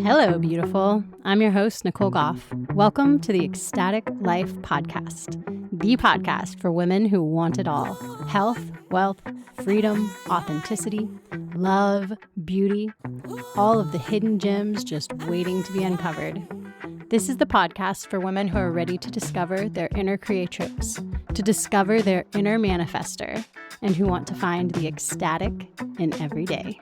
Hello, beautiful. I'm your host, Nicole Goff. Welcome to the Ecstatic Life Podcast, the podcast for women who want it all: health, wealth, freedom, authenticity, love, beauty, all of the hidden gems just waiting to be uncovered. This is the podcast for women who are ready to discover their inner creatrix, to discover their inner manifester, and who want to find the ecstatic in every day.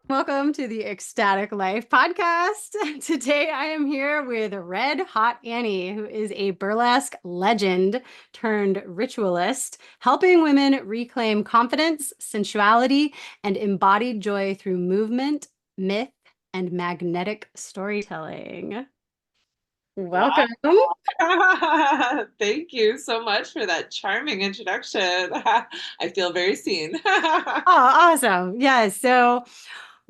Welcome to the Ecstatic Life Podcast. Today I am here with Red Hot Annie, who is a burlesque legend turned ritualist, helping women reclaim confidence, sensuality, and embodied joy through movement, myth, and magnetic storytelling. Welcome. Wow. Thank you so much for that charming introduction. I feel very seen. Oh, awesome. Yes. So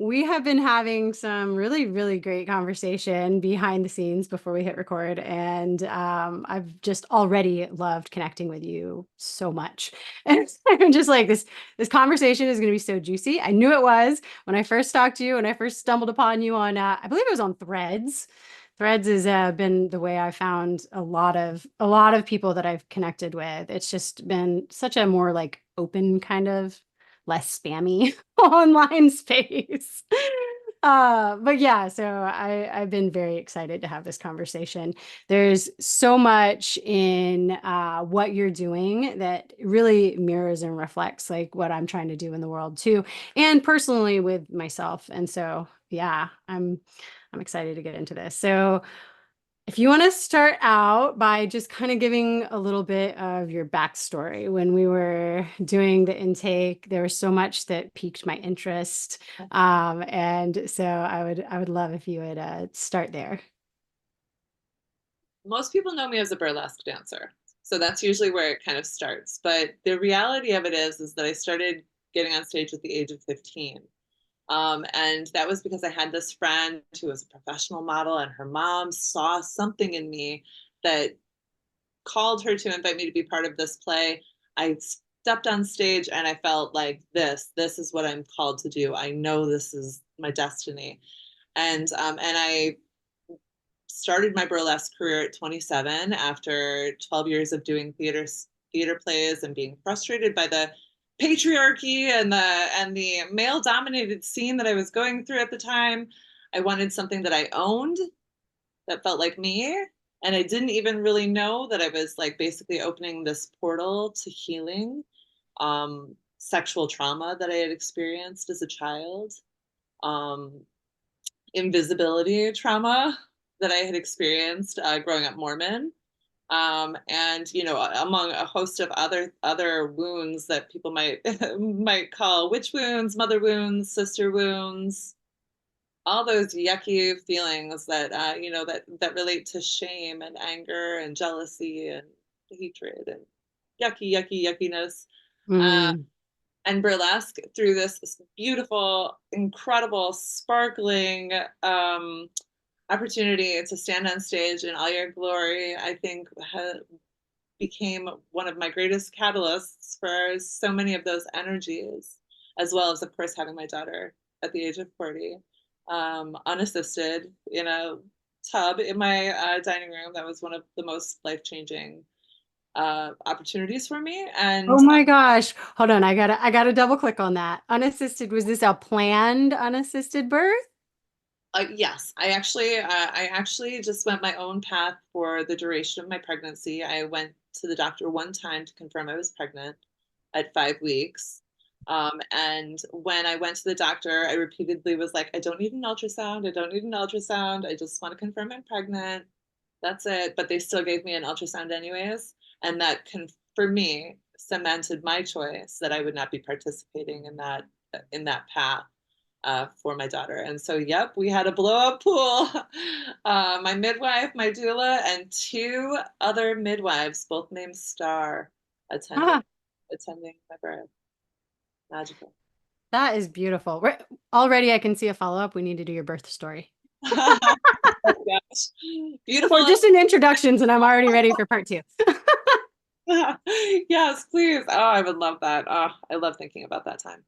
we have been having some really, really great conversation behind the scenes before we hit record. And I've just already loved connecting with you so much. And I'm just like, this conversation is going to be so juicy. I knew it was when I first talked to you, when I first stumbled upon you on, I believe it was on Threads. Threads has been the way I found a lot of people that I've connected with. It's just been such a more like open kind of less spammy online space. But yeah, so I've been very excited to have this conversation. There's so much in what you're doing that really mirrors and reflects like what I'm trying to do in the world too, and personally with myself. And so, yeah, I'm excited to get into this. So if you want to start out by just kind of giving a little bit of your backstory. When we were doing the intake, there was so much that piqued my interest. And so I would love if you would start there. Most people know me as a burlesque dancer, so that's usually where it kind of starts. But the reality of it is that I started getting on stage at the age of 15. And that was because I had this friend who was a professional model, and her mom saw something in me that called her to invite me to be part of this play. I stepped on stage and I felt like this is what I'm called to do. I know this is my destiny. And I started my burlesque career at 27 after 12 years of doing theater plays and being frustrated by the patriarchy and the male dominated scene that I was going through at the time. I wanted something that I owned that felt like me. And I didn't even really know that I was like basically opening this portal to healing sexual trauma that I had experienced as a child, invisibility trauma that I had experienced growing up Mormon. And among a host of other wounds that people might might call witch wounds, mother wounds, sister wounds, all those yucky feelings that that relate to shame and anger and jealousy and hatred and yuckiness. And burlesque, through this beautiful, incredible, sparkling opportunity to stand on stage in all your glory, I think became one of my greatest catalysts for so many of those energies, as well as, of course, having my daughter at the age of 40, unassisted in a tub in my dining room. That was one of the most life-changing opportunities for me. And oh my gosh, hold on, I gotta double click on that. Unassisted, was this a planned unassisted birth? Yes, I actually just went my own path for the duration of my pregnancy. I went to the doctor one time to confirm I was pregnant at 5 weeks. And when I went to the doctor, I repeatedly was like, I don't need an ultrasound. I don't need an ultrasound. I just want to confirm I'm pregnant. That's it. But they still gave me an ultrasound anyways. And that for me, cemented my choice that I would not be participating in that path for my daughter. And so, yep, we had a blow-up pool. My midwife, my doula, and 2 other midwives, both named Star, attending my birth. Magical. That is beautiful. Already I can see a follow-up. We need to do your birth story. Oh, gosh. Beautiful. Or just an introductions, and I'm already ready for part 2. Yes, please. Oh, I would love that. Oh, I love thinking about that time.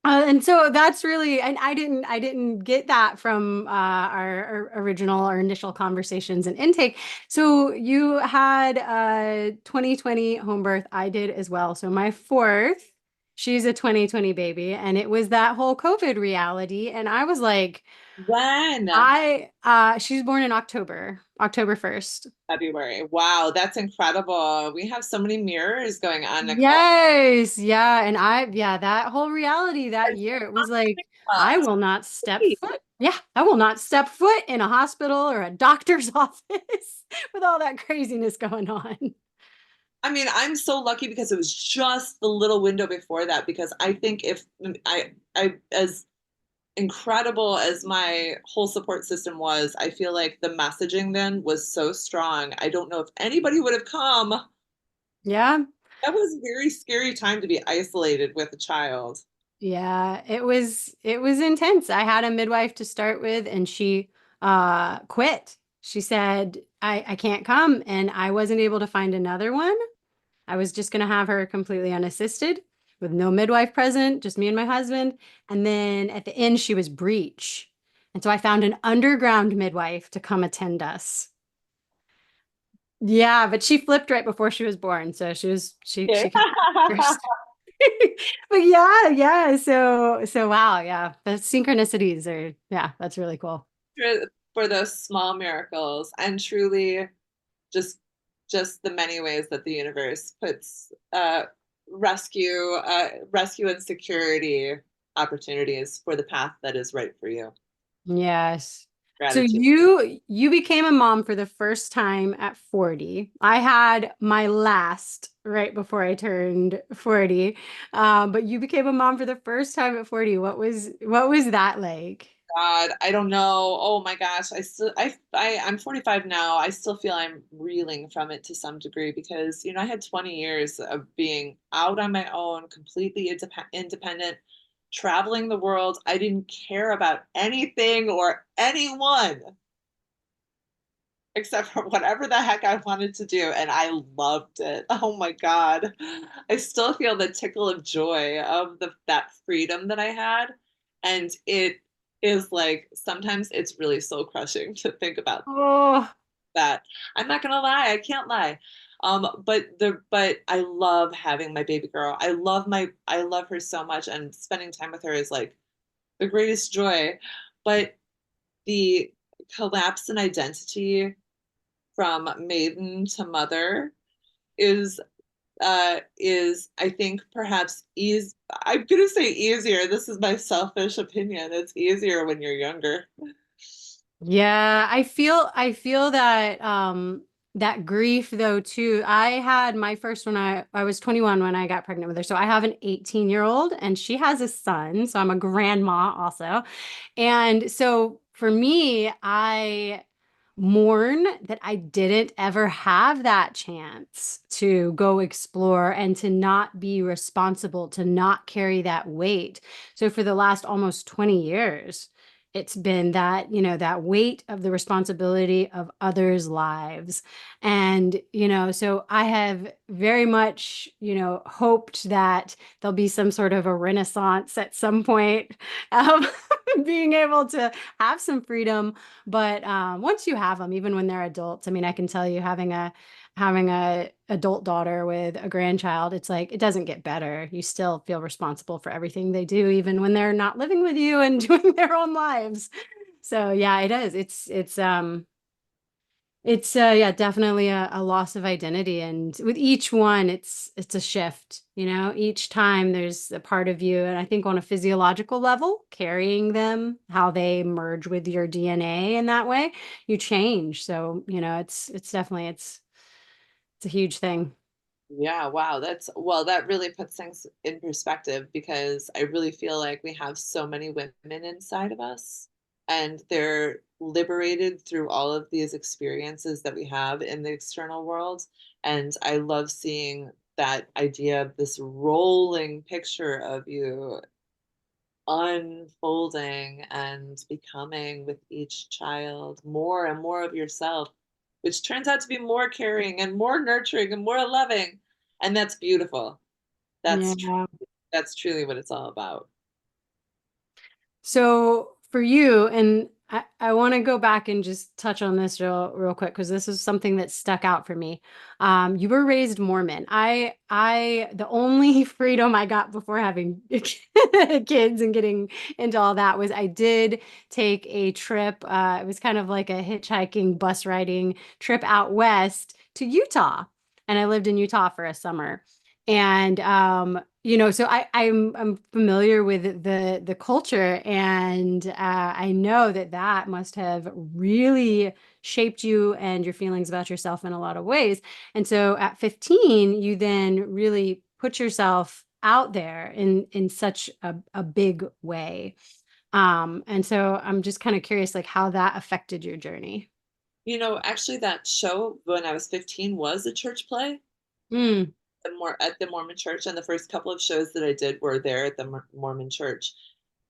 And so that's really, and I didn't get that from our original or initial conversations and intake. So you had a 2020 home birth. I did as well. So my fourth, she's a 2020 baby, and it was that whole COVID reality. And I was like, When? she's born in October 1st. February. Wow, that's incredible. We have so many mirrors going on, Nicole. Yes, yeah, and yeah, that whole reality that year, it was like, I will not step foot. Yeah, I will not step foot in a hospital or a doctor's office with all that craziness going on. I mean, I'm so lucky because it was just the little window before that. Because I think if as incredible as my whole support system was, I feel like the messaging then was so strong. I don't know if anybody would have come. Yeah, That was a very scary time to be isolated with a child. yeah, it was intense. I had a midwife to start with, and she quit. She said, I can't come, and I wasn't able to find another one. I was just going to have her completely unassisted with no midwife present, just me and my husband. And then at the end, she was breech. And so I found an underground midwife to come attend us. Yeah, but she flipped right before she was born. So Yeah. she came first. But yeah, yeah. So wow, yeah. The synchronicities are, yeah, that's really cool. For those small miracles and truly just the many ways that the universe puts rescue and security opportunities for the path that is right for you. Yes. So Gratitude. you became a mom for the first time at 40. I had my last right before I turned 40. But you became a mom for the first time at 40. What was that like? God, I don't know. Oh my gosh, I'm 45 now. I still feel I'm reeling from it to some degree because I had 20 years of being out on my own, completely independent, traveling the world. I didn't care about anything or anyone except for whatever the heck I wanted to do, and I loved it. Oh my God. I still feel the tickle of joy of that freedom that I had. And it is like sometimes it's really soul crushing to think about Oh, that. I'm not gonna lie, I can't lie. But I love having my baby girl. I love her so much, and spending time with her is like the greatest joy. But the collapse in identity from maiden to mother is I think perhaps ease I'm gonna say easier. This is my selfish opinion. It's easier when you're younger. yeah, I feel that that grief though too. I had my first when I was 21 when I got pregnant with her. So I have an 18-year-old and she has a son, so I'm a grandma also. And so for me, I mourn that I didn't ever have that chance to go explore and to not be responsible, to not carry that weight. So for the last almost 20 years, it's been that, that weight of the responsibility of others' lives. And, so I have very much, hoped that there'll be some sort of a renaissance at some point of being able to have some freedom. But once you have them, even when they're adults, I mean, I can tell you having a adult daughter with a grandchild, it's like it doesn't get better. You still feel responsible for everything they do, even when they're not living with you and doing their own lives. So yeah, it is. It's yeah, definitely a loss of identity. And with each one, it's a shift, each time there's a part of you. And I think on a physiological level, carrying them, how they merge with your DNA in that way, you change. So, it's definitely it's a huge thing. Yeah, wow. That really puts things in perspective because I really feel like we have so many women inside of us and they're liberated through all of these experiences that we have in the external world. And I love seeing that idea of this rolling picture of you unfolding and becoming with each child more and more of yourself, which turns out to be more caring and more nurturing and more loving. And that's beautiful. That's tr- Yeah. that's truly what it's all about. So for you, and I want to go back and just touch on this real quick because this is something that stuck out for me. You were raised Mormon. The only freedom I got before having kids and getting into all that was I did take a trip. It was kind of like a hitchhiking bus riding trip out west to Utah, and I lived in Utah for a summer. And so I'm familiar with the culture, and I know that that must have really shaped you and your feelings about yourself in a lot of ways. And so at 15, you then really put yourself out there in such a big way. And so I'm just kind of curious, like how that affected your journey. Actually, that show when I was 15 was a church play Mm, at the Mormon church, and the first couple of shows that I did were there at the Mormon church.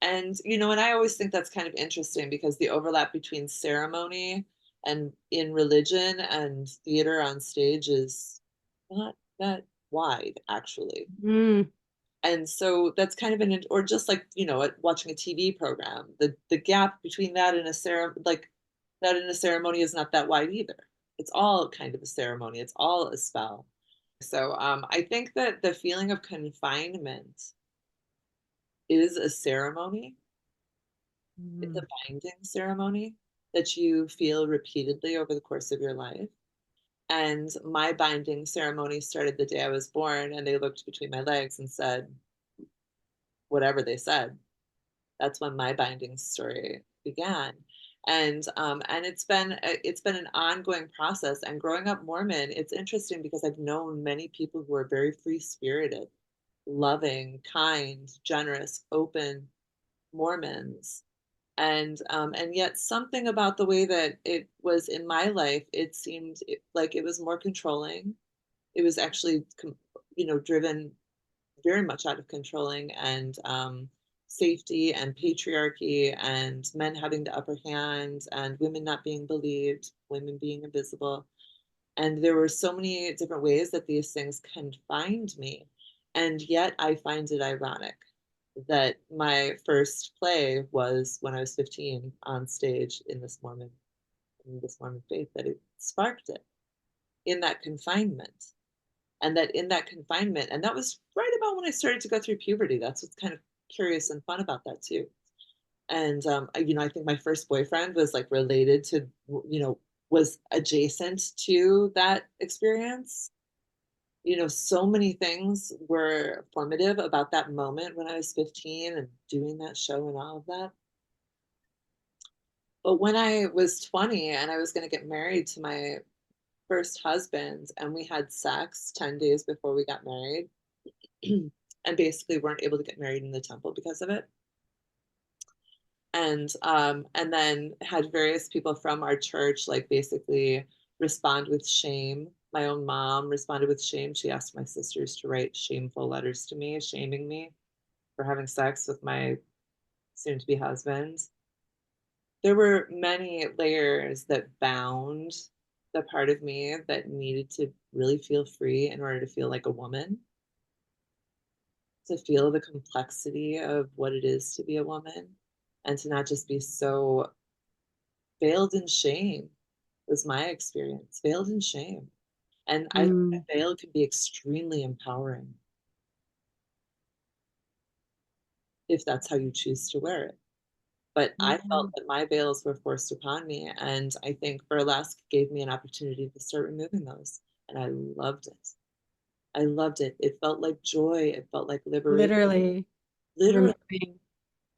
And I always think that's kind of interesting because the overlap between ceremony and in religion and theater on stage is not that wide, actually. mm, And so that's kind of or just like, watching a TV program, the gap between that and a ceremony is not that wide either. It's all kind of a ceremony. It's all a spell. So I think that the feeling of confinement is a ceremony. It's a mm, binding ceremony that you feel repeatedly over the course of your life. And my binding ceremony started the day I was born, and they looked between my legs and said whatever they said. That's when my binding story began. And it's been an ongoing process. And growing up Mormon, it's interesting because I've known many people who are very free spirited, loving, kind, generous, open Mormons. And yet something about the way that it was in my life, it seemed like it was more controlling. It was actually, driven very much out of controlling and safety and patriarchy and men having the upper hand and women not being believed, women being invisible. And there were so many different ways that these things confined me. And yet I find it ironic that my first play was when I was 15 on stage in this Mormon faith, that it sparked it in that confinement. And that in that confinement, and that was right about when I started to go through puberty. That's what's kind of curious and fun about that too. And I think my first boyfriend was like related to, was adjacent to that experience. So many things were formative about that moment when I was 15 and doing that show and all of that. But when I was 20 and I was going to get married to my first husband, and we had sex 10 days before we got married, and basically weren't able to get married in the temple because of it. And then had various people from our church like basically respond with shame. My own mom responded with shame. She asked my sisters to write shameful letters to me, shaming me for having sex with my soon-to-be husband. There were many layers that bound the part of me that needed to really feel free in order to feel like a woman, to feel the complexity of what it is to be a woman, and to not just be so veiled in shame. Was my experience, veiled in shame. And I think mm, a veil can be extremely empowering if that's how you choose to wear it. But I felt mm. that my veils were forced upon me, and I think burlesque gave me an opportunity to start removing those, and I loved it. I loved it. It felt like joy. It felt like liberation. Literally Literally removing.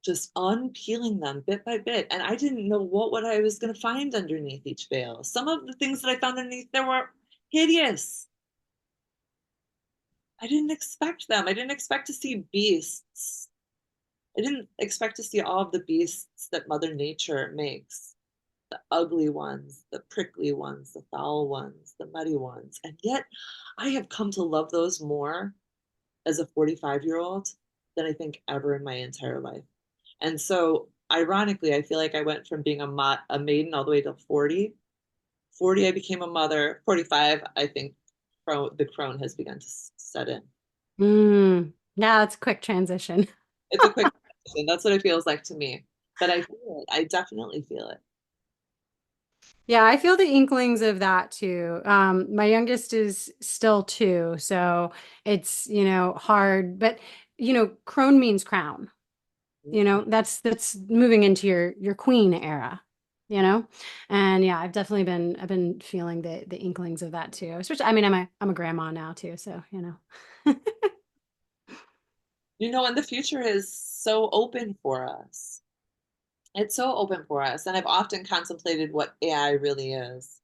just unpeeling them bit by bit. And I didn't know what I was going to find underneath each veil. Some of the things that I found underneath there were hideous. I didn't expect them. I didn't expect to see beasts. I didn't expect to see all of the beasts that Mother Nature makes, the ugly ones, the prickly ones, the foul ones, the muddy ones. And yet I have come to love those more as a 45-year-old than I think ever in my entire life. And so, ironically, I feel like I went from being a maiden all the way to 40. 40, I became a mother. 45, I think the crone has begun to set in. Mm. Yeah, it's a quick transition. It's a quick And that's what it feels like to me. But I feel it. I definitely feel it. Yeah, I feel the inklings of that too. My youngest is still 2, so it's, hard, but crone means crown. That's moving into your queen era, you know? And yeah, I've been feeling the inklings of that too. Especially, I mean, I'm a grandma now too, so. And the future is so open for us. It's so open for us. And I've often contemplated what AI really is.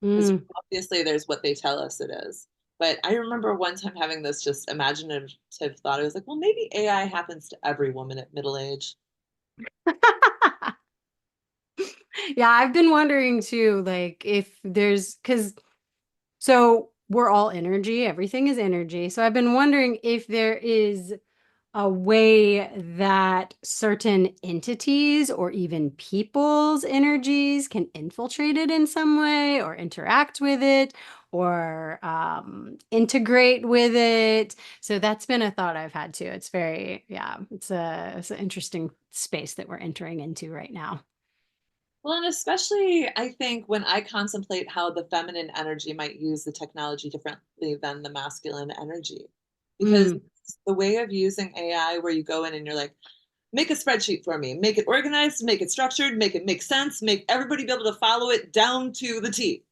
Because Mm. obviously there's what they tell us it is. But I remember one time having this just imaginative thought. I was like, well, maybe AI happens to every woman at middle age. Yeah, I've been wondering too, like if because so we're all energy, everything is energy. So I've been wondering if there is a way that certain entities or even people's energies can infiltrate it in some way or interact with it or integrate with it. So that's been a thought I've had too. It's very, yeah, it's an interesting space that we're entering into right now. Well, and especially I think when I contemplate how the feminine energy might use the technology differently than the masculine energy. Because Mm, the way of using AI where you go in and you're like, make a spreadsheet for me, make it organized, make it structured, make it make sense, make everybody be able to follow it down to the T.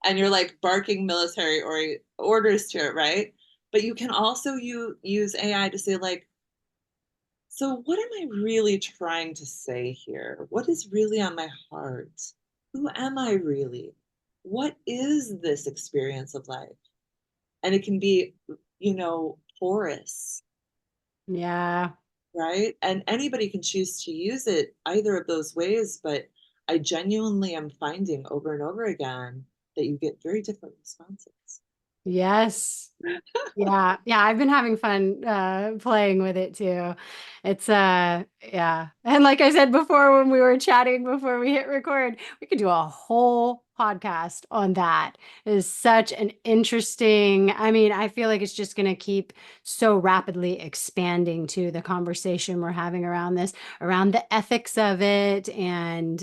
And you're like barking military orders to it, right? But you can also use AI to say like, so what am I really trying to say here? What is really on my heart? Who am I really? What is this experience of life? And it can be, porous, yeah. right? And anybody can choose to use it either of those ways, but I genuinely am finding over and over again that you get very different responses. Yes. Yeah, yeah, I've been having fun playing with it too. It's yeah. And like I said before when we were chatting before we hit record, we could do a whole podcast on that. It is such an interesting, I mean, I feel like it's just going to keep so rapidly expanding to the conversation we're having around this, around the ethics of it and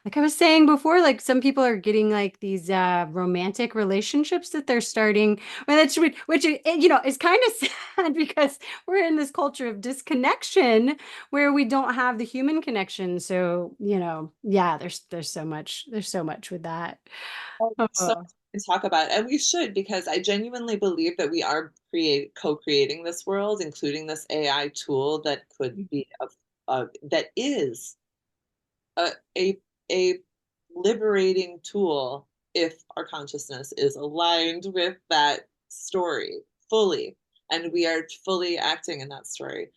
like I was saying before, like some people are getting like these romantic relationships that they're starting well, that's which is kind of sad because we're in this culture of disconnection where we don't have the human connection. So, yeah, there's so much with that. So Oh, to talk about, and we should, because I genuinely believe that we are co-creating this world, including this AI tool that could be that is a, a a liberating tool if our consciousness is aligned with that story fully, and we are fully acting in that story.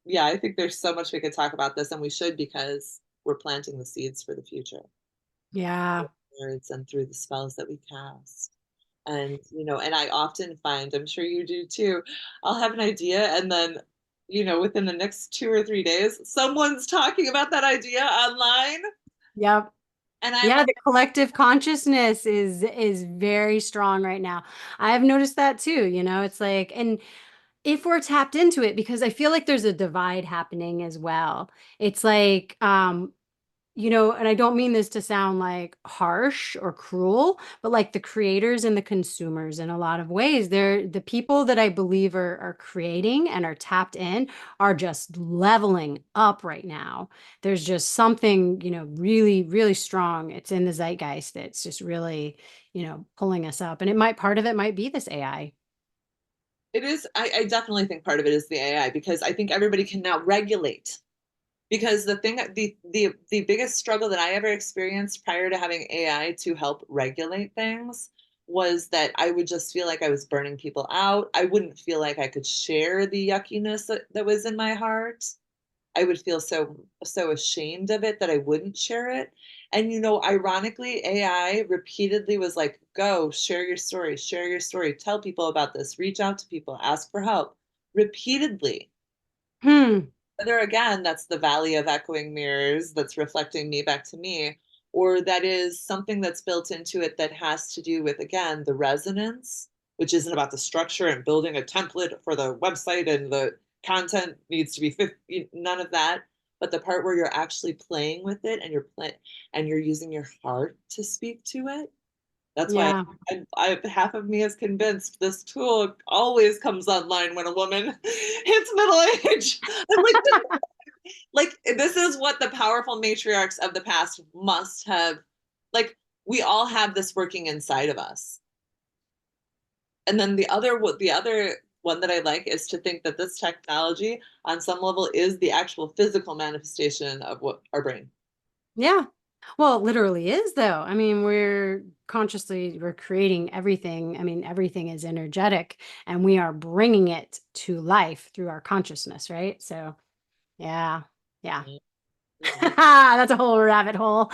Yeah, I think there's so much we could talk about this, and we should because we're planting the seeds for the future yeah. words and through the spells that we cast. And, and I often find, I'm sure you do too, I'll have an idea and then, within the next 2 or 3 days, someone's talking about that idea online. Yep. And I'm Yeah, like, the collective consciousness is very strong right now. I have noticed that too, it's like, and if we're tapped into it, because I feel like there's a divide happening as well. It's like, and I don't mean this to sound like harsh or cruel, but like the creators and the consumers in a lot of ways, they're the people that I believe are creating and are tapped in are just leveling up right now. There's just something, really, really strong. It's in the zeitgeist that's just really, pulling us up. And part of it might be this AI. it is, I definitely think part of it is the AI because I think everybody can now regulate. Because the biggest struggle that I ever experienced prior to having AI to help regulate things was that I would just feel like I was burning people out. I wouldn't feel like I could share the yuckiness that was in my heart. I would feel so ashamed of it that I wouldn't share it. And ironically, AI repeatedly was like, "Go share your story, tell people about this, reach out to people, ask for help." Repeatedly, Hmm. whether again that's the valley of echoing mirrors that's reflecting me back to me, or that is something that's built into it that has to do with again the resonance, which isn't about the structure and building a template for the website and the content needs to be 50, none of that. But the part where you're actually playing with it and you're using your heart to speak to it. That's why Yeah. half of me is convinced this tool always comes online when a woman hits middle age. I'm like this is what the powerful matriarchs of the past must have. Like we all have this working inside of us. And then the other one that I like is to think that this technology on some level is the actual physical manifestation of what our brain. Yeah. Well, it literally is though. I mean, we're creating everything. I mean, everything is energetic and we are bringing it to life through our consciousness, right? So, yeah. Yeah. Mm-hmm. That's a whole rabbit hole.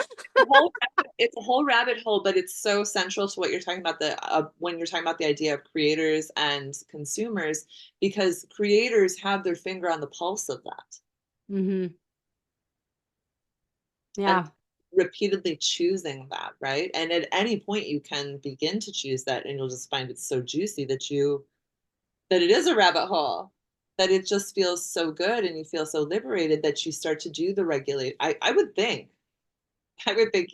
It's a whole rabbit hole, but it's so central to what you're talking about when you're talking about the idea of creators and consumers, because creators have their finger on the pulse of that Hmm. and Yeah. repeatedly choosing that, right? And at any point you can begin to choose that, and you'll just find it so juicy that it is a rabbit hole, that it just feels so good and you feel so liberated that you start to do the regulate. I would think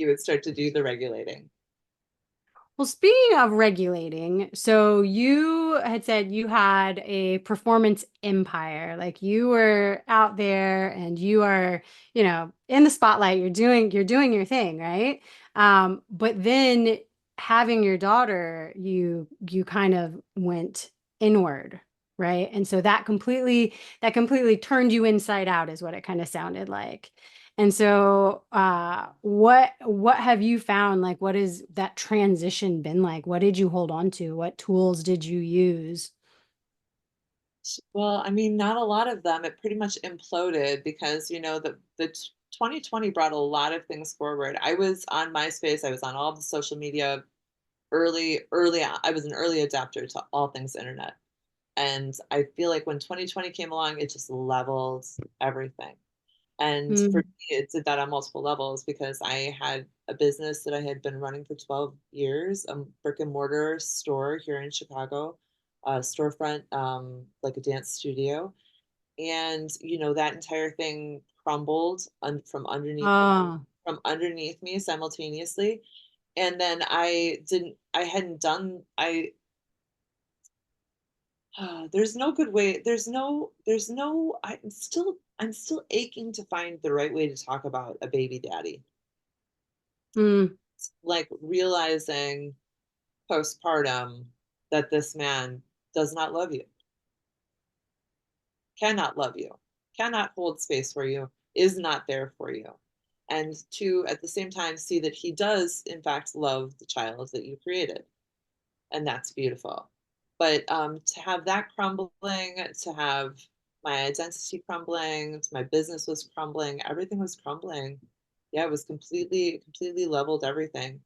you would start to do the regulating. Well, speaking of regulating, so you had said you had a performance empire. Like you were out there and you are, in the spotlight, you're doing your thing, right? But then having your daughter, you kind of went inward, right? And so that completely turned you inside out is what it kind of sounded like. And so, what have you found? Like, what has that transition been like? What did you hold on to? What tools did you use? Well, I mean, not a lot of them. It pretty much imploded because, the 2020 brought a lot of things forward. I was on MySpace, I was on all the social media early on. I was an early adapter to all things internet. And I feel like when 2020 came along, it just leveled everything. And for Mm. me, it did that on multiple levels because I had a business that I had been running for 12 years, a brick and mortar store here in Chicago, a storefront, like a dance studio. And, that entire thing crumbled Oh. from underneath me simultaneously. And then I hadn't done, there's no good way. I'm still aching to find the right way to talk about a baby daddy. Mm. Like realizing postpartum that this man does not love you, cannot love you, cannot hold space for you, is not there for you. And to, at the same time, see that he does, in fact, love the child that you created. And that's beautiful. But to have that crumbling, to have my identity crumbling, my business was crumbling, everything was crumbling. Yeah, it was completely leveled everything.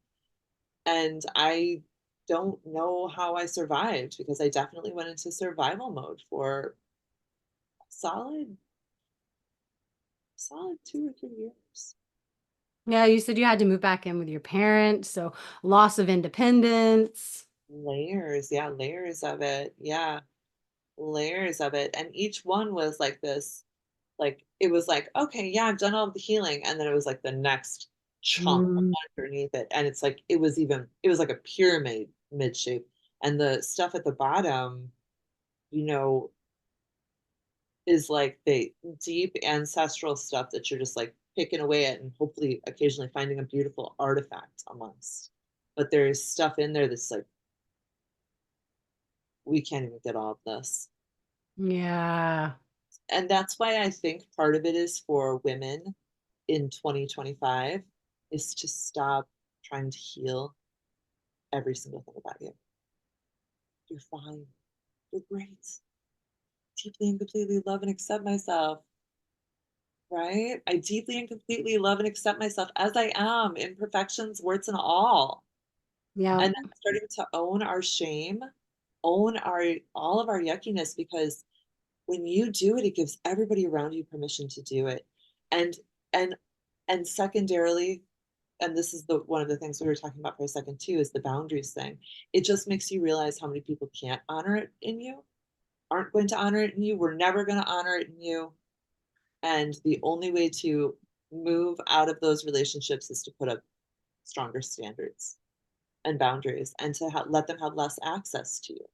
And I don't know how I survived because I definitely went into survival mode for a solid 2 or 3 years. Yeah, you said you had to move back in with your parents, so loss of independence. Layers, yeah, layers of it. Yeah, layers of it. And each one was like this, like it was like, okay, yeah, I've done all of the healing. And then it was like the next chunk Mm. underneath it. And it's like it was like a pyramid mid shape. And the stuff at the bottom, you know, is like the deep ancestral stuff that you're just like picking away at and hopefully occasionally finding a beautiful artifact amongst. But there's stuff in there that's like, we can't even get all of this. Yeah. And that's why I think part of it is for women in 2025 is to stop trying to heal every single thing about you. You're fine. You're great. Deeply and completely love and accept myself, right? I deeply and completely love and accept myself as I am, imperfections, warts, and all. Yeah. And then starting to own our shame, own all of our yuckiness, because when you do it, it gives everybody around you permission to do it. And and and secondarily, and this is the one of the things we were talking about for a second too, is the boundaries thing. It just makes you realize how many people can't honor it in you. aren't going to honor it in you. We're never going to honor it in you. And the only way to move out of those relationships is to put up stronger standards and boundaries and to let them have less access to you.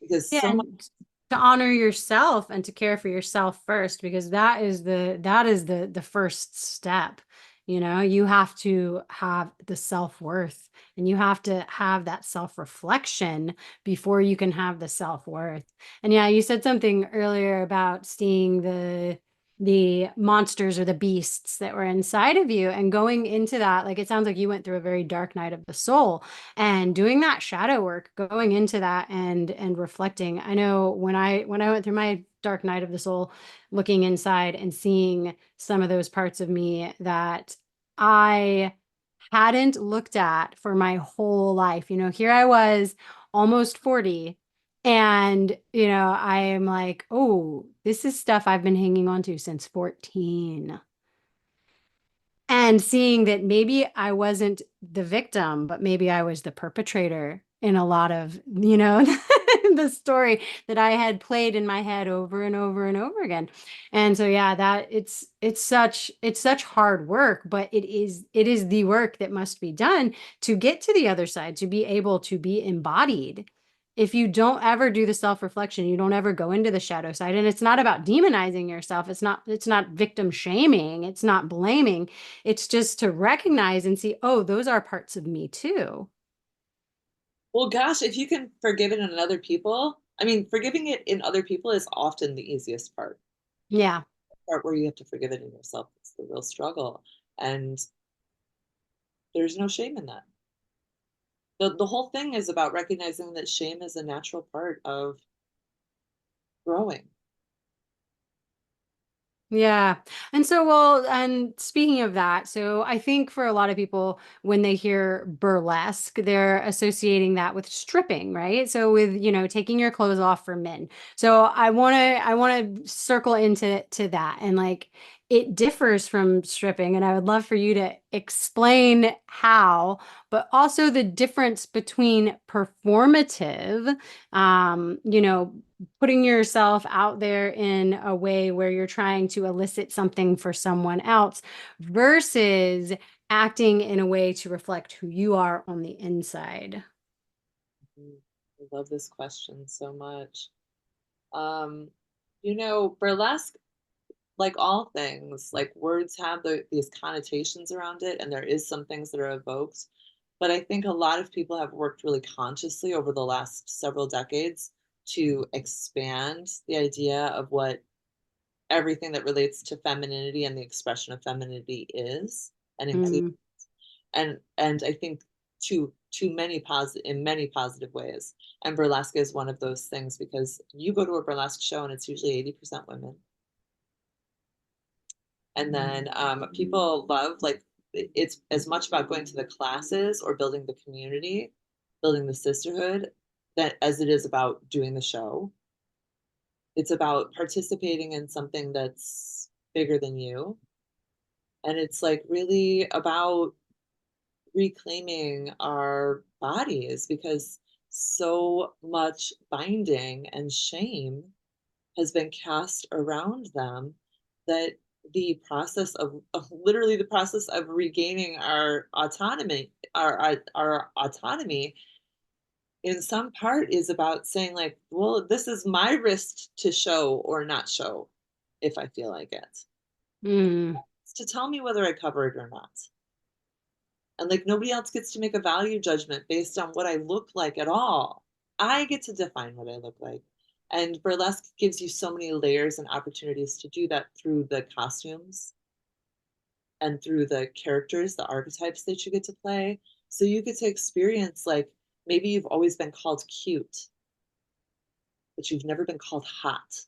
Because Yeah, so much. and to honor yourself and to care for yourself first, because that is the first step. You know, you have to have the self-worth and you have to have that self-reflection before you can have the self-worth. And yeah, you said something earlier about seeing the monsters or the beasts that were inside of you and going into that. Like, it sounds like you went through a very dark night of the soul, and doing that shadow work, going into that and reflecting. I know when I went through my dark night of the soul, looking inside and seeing some of those parts of me that I hadn't looked at for my whole life. You know, here I was, almost 40, and you know, I am like, oh, this is stuff I've been hanging on to since 14. And seeing that maybe I wasn't the victim, but maybe I was the perpetrator in a lot of, you know, the story that I had played in my head over and over and over again. And so yeah, that it's such hard work, but it is the work that must be done to get to the other side, to be able to be embodied. If you don't ever do the self-reflection, you don't ever go into the shadow side. And it's not about demonizing yourself. It's not victim shaming. It's not blaming. It's just to recognize and see, oh, those are parts of me too. Well, gosh, if you can forgive it in other people, I mean, forgiving it in other people is often the easiest part. Yeah. The part where you have to forgive it in yourself. It's the real struggle. And there's no shame in that. The whole thing is about recognizing that shame is a natural part of growing. Yeah. And so, well, and speaking of that, so I think for a lot of people, when they hear burlesque, they're associating that with stripping, right? So with, you know, taking your clothes off for men. So I want to circle into that, and like, it differs from stripping, and I would love for you to explain how, but also the difference between performative, you know, putting yourself out there in a way where you're trying to elicit something for someone else versus acting in a way to reflect who you are on the inside. Mhm. I love this question so much. Um, burlesque, like all things, like words have these connotations around it, and there is some things that are evoked. But I think a lot of people have worked really consciously over the last several decades to expand the idea of what everything that relates to femininity and the expression of femininity is and include. Mm, And I think to many positive in many positive ways. And burlesque is one of those things because you go to a burlesque show and it's usually 80% women. And then people love, like, it's as much about going to the classes or building the community, building the sisterhood, that as it is about doing the show. It's about participating in something that's bigger than you. And it's like really about reclaiming our bodies because so much binding and shame has been cast around them that the process of literally the process of regaining our autonomy in some part is about saying, like, well, this is my wrist to show or not show if I feel like it. mm, It's to tell me whether I cover it or not. And like nobody else gets to make a value judgment based on what I look like at all. I get to define what I look like. And burlesque gives you so many layers and opportunities to do that through the costumes and through the characters, the archetypes that you get to play. So you get to experience, like, maybe you've always been called cute, but you've never been called hot,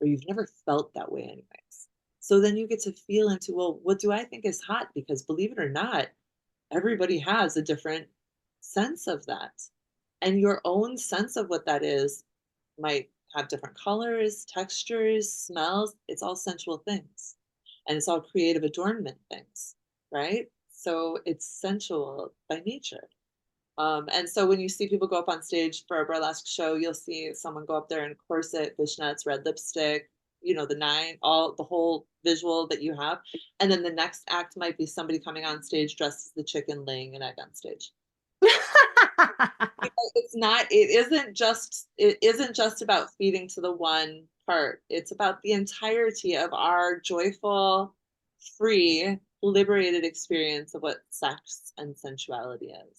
or you've never felt that way anyways. So then you get to feel into, well, what do I think is hot? Because believe it or not, everybody has a different sense of that. And your own sense of what that is might have different colors, textures, smells. It's all sensual things. And it's all creative adornment things, right? So it's sensual by nature. And so when you see people go up on stage for a burlesque show, you'll see someone go up there in corset, fishnets, red lipstick, the nine, all the whole visual that you have. And then the next act might be somebody coming on stage dressed as the chicken laying an egg on stage. It isn't just about feeding to the one part. It's about the entirety of our joyful, free, liberated experience of what sex and sensuality is.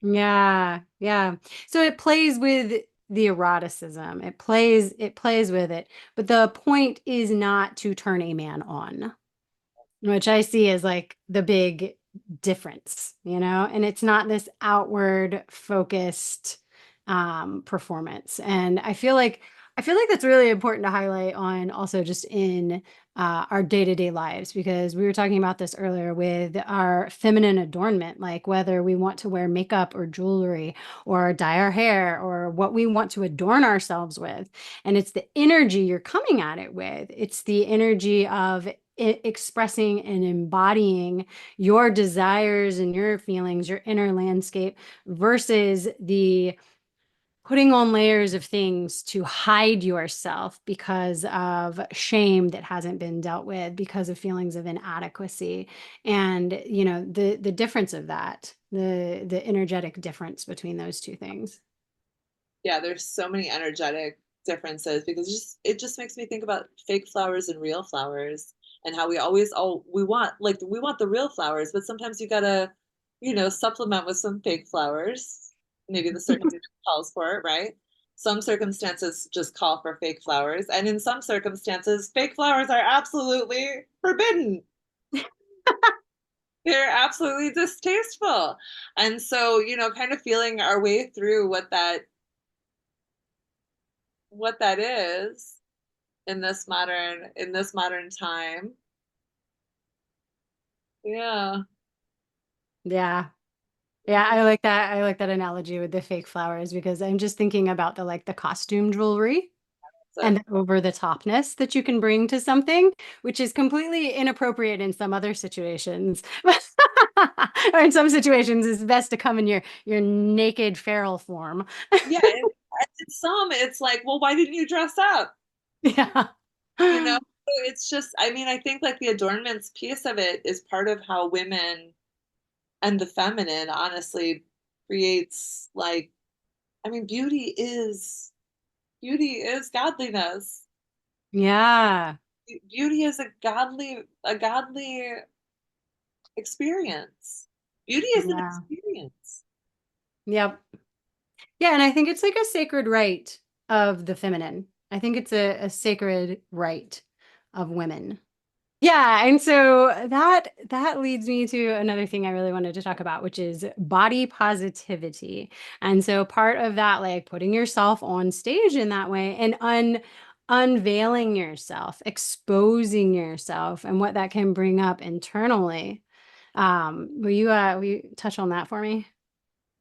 Yeah, yeah. So it plays with the eroticism. It plays with it. But the point is not to turn a man on, which I see as like the big difference, and it's not this outward focused performance. And I feel like that's really important to highlight on also just in our day-to-day lives, because we were talking about this earlier with our feminine adornment, like whether we want to wear makeup or jewelry or dye our hair or what we want to adorn ourselves with. And it's the energy you're coming at it with. It's the energy of expressing and embodying your desires and your feelings, your inner landscape, versus the putting on layers of things to hide yourself because of shame that hasn't been dealt with, because of feelings of inadequacy. And the difference of that, the energetic difference between those two things. Yeah, there's so many energetic differences because it just makes me think about fake flowers and real flowers, and how we always we want the real flowers, but sometimes you gotta, supplement with some fake flowers. Maybe the circumstance calls for it, right? Some circumstances just call for fake flowers, and in some circumstances, fake flowers are absolutely forbidden. They're absolutely distasteful. And so, kind of feeling our way through what that is in this modern time. Yeah. Yeah. Yeah, I like that. I like that analogy with the fake flowers, because I'm just thinking about the costume jewelry So and the over the topness that you can bring to something, which is completely inappropriate in some other situations. Or in some situations, it's best to come in your naked feral form. yeah, and in some it's like, well, why didn't you dress up? Yeah. So it's just, I mean, I think like the adornments piece of it is part of how women and the feminine honestly creates, like, I mean, beauty is godliness. Yeah. Beauty is a godly experience. Beauty is an Yeah. experience. Yep. Yeah, and I think it's like a sacred right of the feminine. I think it's a sacred right of women. Yeah, and so that leads me to another thing I really wanted to talk about, which is body positivity. And so part of that, like putting yourself on stage in that way and unveiling yourself, exposing yourself, and what that can bring up internally. Will you touch on that for me?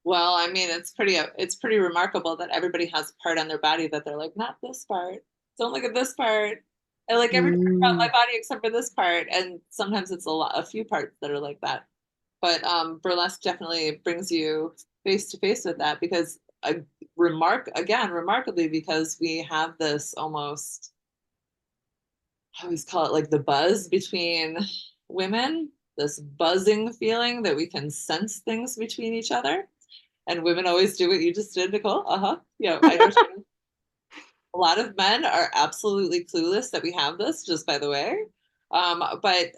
Well, I mean, it's pretty remarkable that everybody has a part on their body that they're like, not this part. Don't look at this part. I like every part about my Mm, body except for this part. And sometimes it's a few parts that are like that. But burlesque definitely brings you face to face with that, because remarkably, because we have this almost, I always call it like the buzz between women, this buzzing feeling that we can sense things between each other. And women always do what you just did, Nicole. Uh-huh. Yeah, I know what you mean. A lot of men are absolutely clueless that we have this, just by the way. But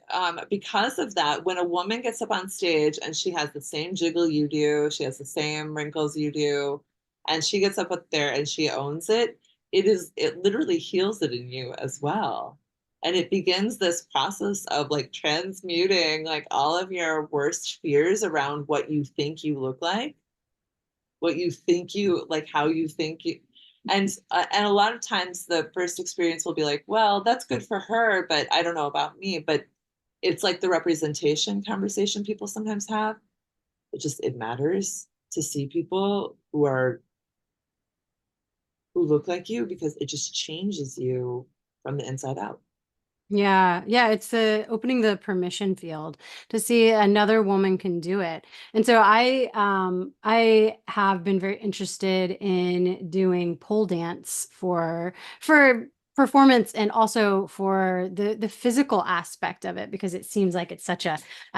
because of that, when a woman gets up on stage and she has the same jiggle you do, she has the same wrinkles you do, and she gets up there and she owns it, it literally heals it in you as well. And it begins this process of like transmuting like all of your worst fears around what you think you look like, what you think you like, how you think you, and a lot of times the first experience will be like, well, that's good for her, but I don't know about me. But it's like the representation conversation people sometimes have. It matters to see people who look like you, because it just changes you from the inside out. Yeah, yeah, it's opening the permission field to see another woman can do it. And so I have been very interested in doing pole dance for performance and also for the physical aspect of it because it seems like it's such a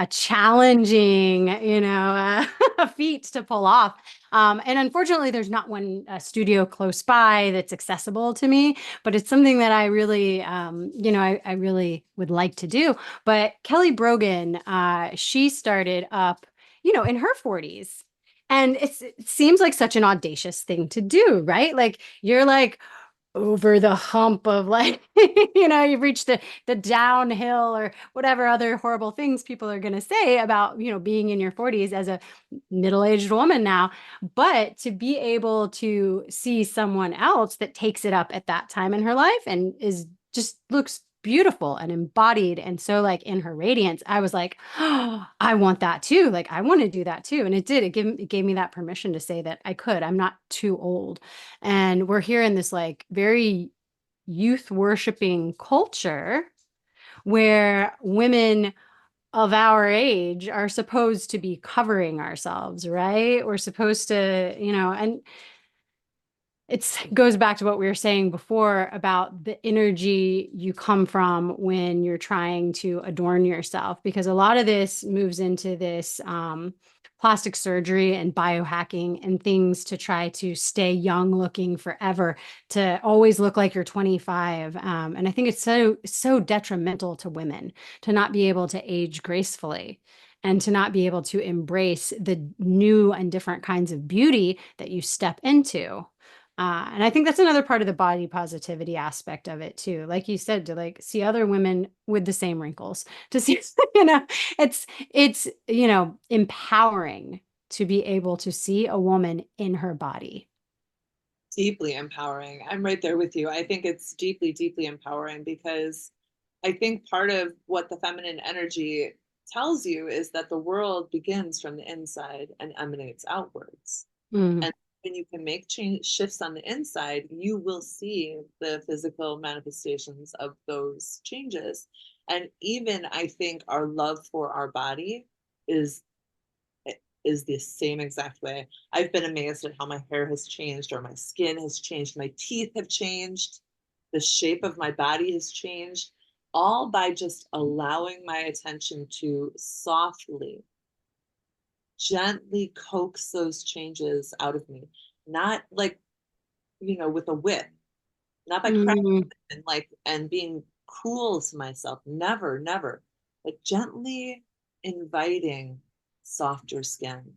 challenging, a feat to pull off. And unfortunately, there's not one studio close by that's accessible to me, but it's something that I really, I really would like to do. But Kelly Brogan, she started up, in her 40s. And it seems like such an audacious thing to do, right? Like you're like, over the hump of like you've reached the downhill or whatever other horrible things people are going to say about being in your 40s as a middle-aged woman now, but to be able to see someone else that takes it up at that time in her life and is just looks beautiful and embodied and so like in her radiance, I was like, oh, I want that too, like I want to do that too. And it gave me that permission to say that I could. I'm not too old, and we're here in this like very youth worshiping culture where women of our age are supposed to be covering ourselves, right? We're supposed to, and it goes back to what we were saying before about the energy you come from when you're trying to adorn yourself, because a lot of this moves into this plastic surgery and biohacking and things to try to stay young looking forever, to always look like you're 25. And I think it's so detrimental to women to not be able to age gracefully and to not be able to embrace the new and different kinds of beauty that you step into. And I think that's another part of the body positivity aspect of it too. Like you said, to like see other women with the same wrinkles, to see, you know, it's empowering to be able to see a woman in her body. Deeply empowering. I'm right there with you. I think it's deeply, deeply empowering because I think part of what the feminine energy tells you is that the world begins from the inside and emanates outwards. Mm. And when you can make change shifts on the inside, you will see the physical manifestations of those changes. And even I think our love for our body is is the same exact way. I've been amazed at how my hair has changed or my skin has changed, my teeth have changed, the shape of my body has changed, all by just allowing my attention to softly, gently coax those changes out of me. Not like, with a whip, not by cracking Mm. and being cruel to myself. Never, never. But gently inviting softer skin,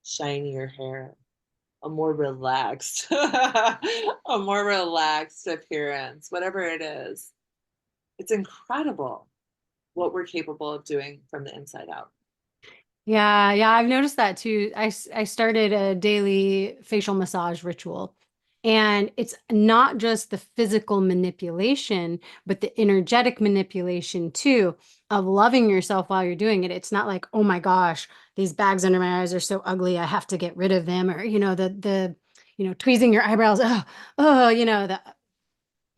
shinier hair, a more relaxed, a more relaxed appearance, whatever it is. It's incredible what we're capable of doing from the inside out. Yeah, yeah, I've noticed that too. I started a daily facial massage ritual. And it's not just the physical manipulation, but the energetic manipulation too, of loving yourself while you're doing it. It's not like, oh my gosh, these bags under my eyes are so ugly, I have to get rid of them. Or, tweezing your eyebrows. The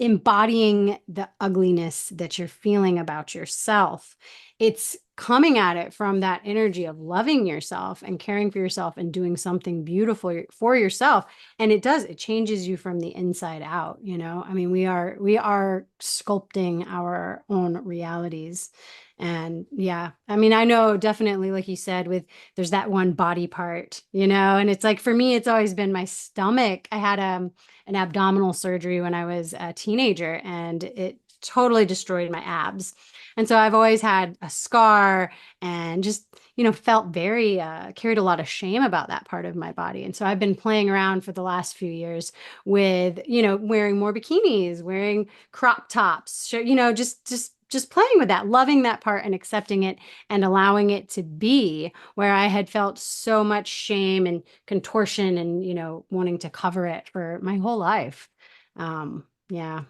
embodying the ugliness that you're feeling about yourself. It's coming at it from that energy of loving yourself and caring for yourself and doing something beautiful for yourself. And it changes you from the inside out, I mean, we are sculpting our own realities. And yeah, I mean, I know definitely, like you said, with there's that one body part, and it's like for me, it's always been my stomach. I had an abdominal surgery when I was a teenager, and it totally destroyed my abs. And so I've always had a scar and just, felt very, carried a lot of shame about that part of my body. And so I've been playing around for the last few years with, wearing more bikinis, wearing crop tops, just playing with that, loving that part and accepting it and allowing it to be where I had felt so much shame and contortion and, wanting to cover it for my whole life. Yeah.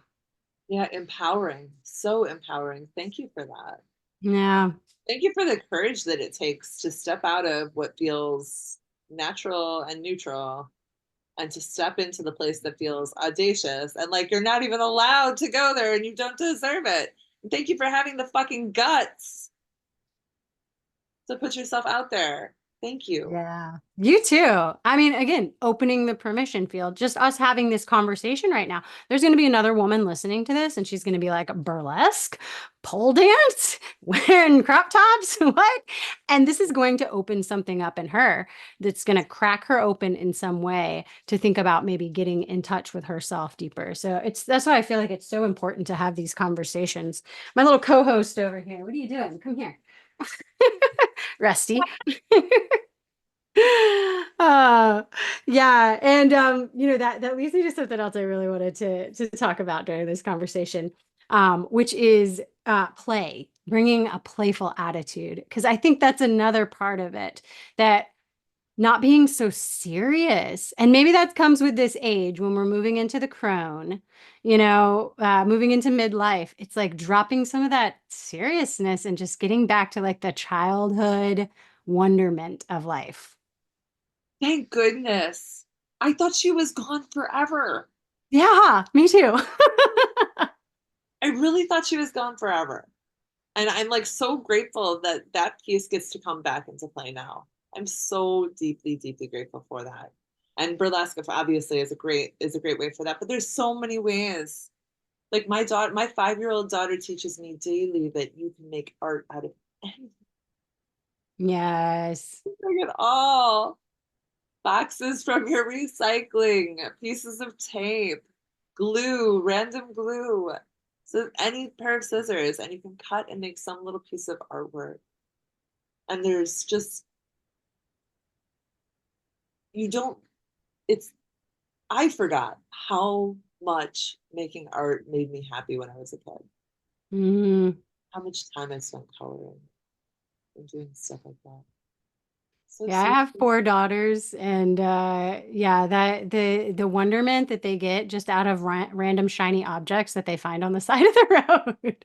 Yeah, empowering. So empowering. Thank you for that. Yeah. Thank you for the courage that it takes to step out of what feels natural and neutral and to step into the place that feels audacious and like you're not even allowed to go there and you don't deserve it. And thank you for having the fucking guts to put yourself out there. Thank you. Yeah. You too. I mean, again, opening the permission field, just us having this conversation right now. There's going to be another woman listening to this, and she's going to be like, burlesque, pole dance, wearing crop tops, what? And this is going to open something up in her that's going to crack her open in some way to think about maybe getting in touch with herself deeper. So that's why I feel like it's so important to have these conversations. My little co-host over here, what are you doing? Come here. Rusty. Uh, yeah, and that leads me to something else I really wanted to talk about during this conversation, which is play, bringing a playful attitude, because I think that's another part of it, that not being so serious, and maybe that comes with this age when we're moving into the crone, moving into midlife. It's like dropping some of that seriousness and just getting back to like the childhood wonderment of life. Thank goodness. I thought she was gone forever. Yeah, me too. I really thought she was gone forever. And I'm like so grateful that that piece gets to come back into play now. I'm so deeply, deeply grateful for that. And burlesque obviously is a great way for that. But there's so many ways. Like my 5-year-old daughter teaches me daily that you can make art out of anything Yes. at all. Boxes from your recycling, pieces of tape, glue, random glue. So any pair of scissors, and you can cut and make some little piece of artwork. And there's just, you don't, it's, I forgot how much making art made me happy when I was a kid. Mhm. How much time I spent coloring and doing stuff like that. So Yeah, I sweet. have four daughters, and yeah, that the wonderment that they get just out of random shiny objects that they find on the side of the road.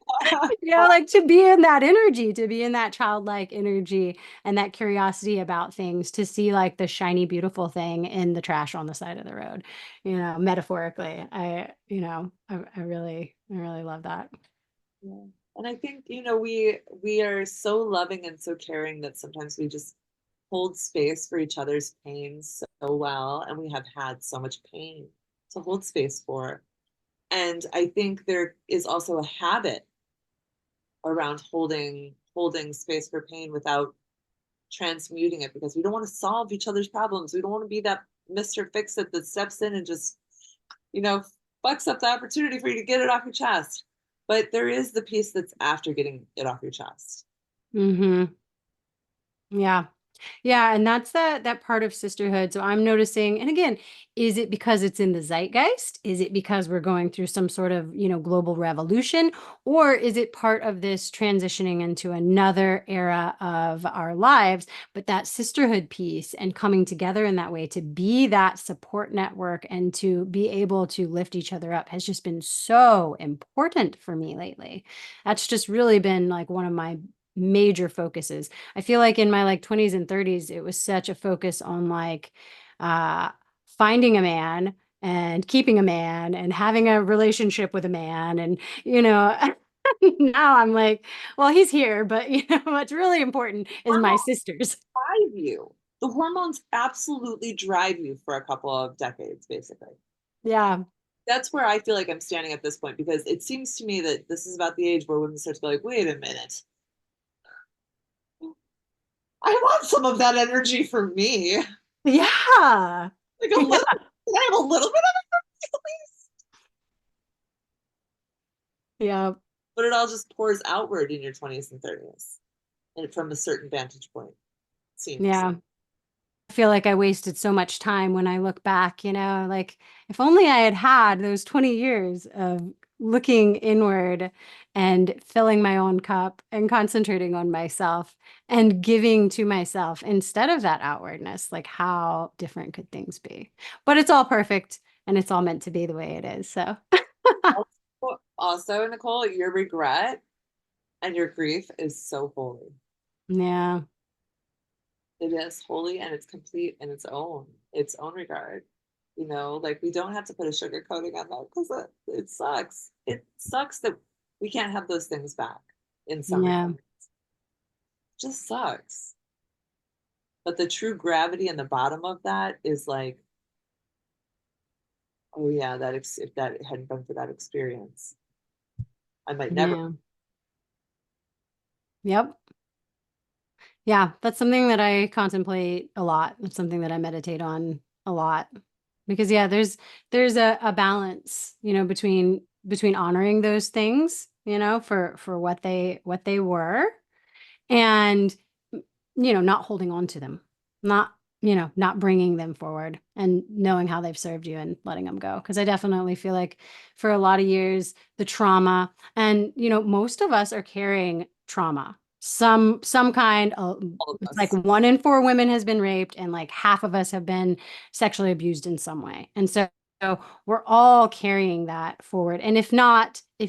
Like to be in that energy, to be in that childlike energy and that curiosity about things, to see like the shiny, beautiful thing in the trash on the side of the road, metaphorically. I really love that. Yeah. And I think, we are so loving and so caring that sometimes we just hold space for each other's pain so well, and we have had so much pain to hold space for. And I think there is also a habit around holding space for pain without transmuting it, because we don't want to solve each other's problems. We don't want to be that Mr. Fix It that steps in and just, you know, fucks up the opportunity for you to get it off your chest. But there is the piece that's after getting it off your chest. Mm-hmm. Yeah. Yeah, and that's that part of sisterhood. So I'm noticing, and again, is it because it's in the zeitgeist? Is it because we're going through some sort of, global revolution? Or is it part of this transitioning into another era of our lives? But that sisterhood piece and coming together in that way to be that support network and to be able to lift each other up has just been so important for me lately. That's just really been like one of my major focuses. I feel like in my like 20s and 30s, it was such a focus on like uh, finding a man and keeping a man and having a relationship with a man. And, now I'm like, well, he's here, but what's really important is my Hormones sisters. drive you. The hormones absolutely drive you for a couple of decades, basically. Yeah. That's where I feel like I'm standing at this point, because it seems to me that this is about the age where women start to go like, wait a minute. I want some of that energy for me. Like Yeah. a little, can I have a little bit of it, please? Yeah. But it all just pours outward in your 20s and 30s, and from a certain vantage point, it seems. Yeah. I feel like I wasted so much time when I look back, like if only I had had those 20 years of looking inward and filling my own cup and concentrating on myself and giving to myself instead of that outwardness, like how different could things be? But it's all perfect and it's all meant to be the way it is. So, Also, Nicole, your regret and your grief is so holy. yeah. It is holy and it's complete in its own regard. You know, like we don't have to put a sugar coating on that because it sucks. It sucks that we can't have those things back in some Yeah. regards. Just sucks. But the true gravity in the bottom of that is like, oh yeah, if that hadn't been for that experience, I might never. Yeah. Yep. Yeah, that's something that I contemplate a lot. It's something that I meditate on a lot. Because yeah, there's a balance, between honoring those things, for what they were, and not holding on to them, not bringing them forward, and knowing how they've served you and letting them go. Because I definitely feel like for a lot of years the trauma, and most of us are carrying trauma, some kind of. All of It's like us. 1 in 4 women has been raped, and like half of us have been sexually abused in some way. And so we're all carrying that forward, and if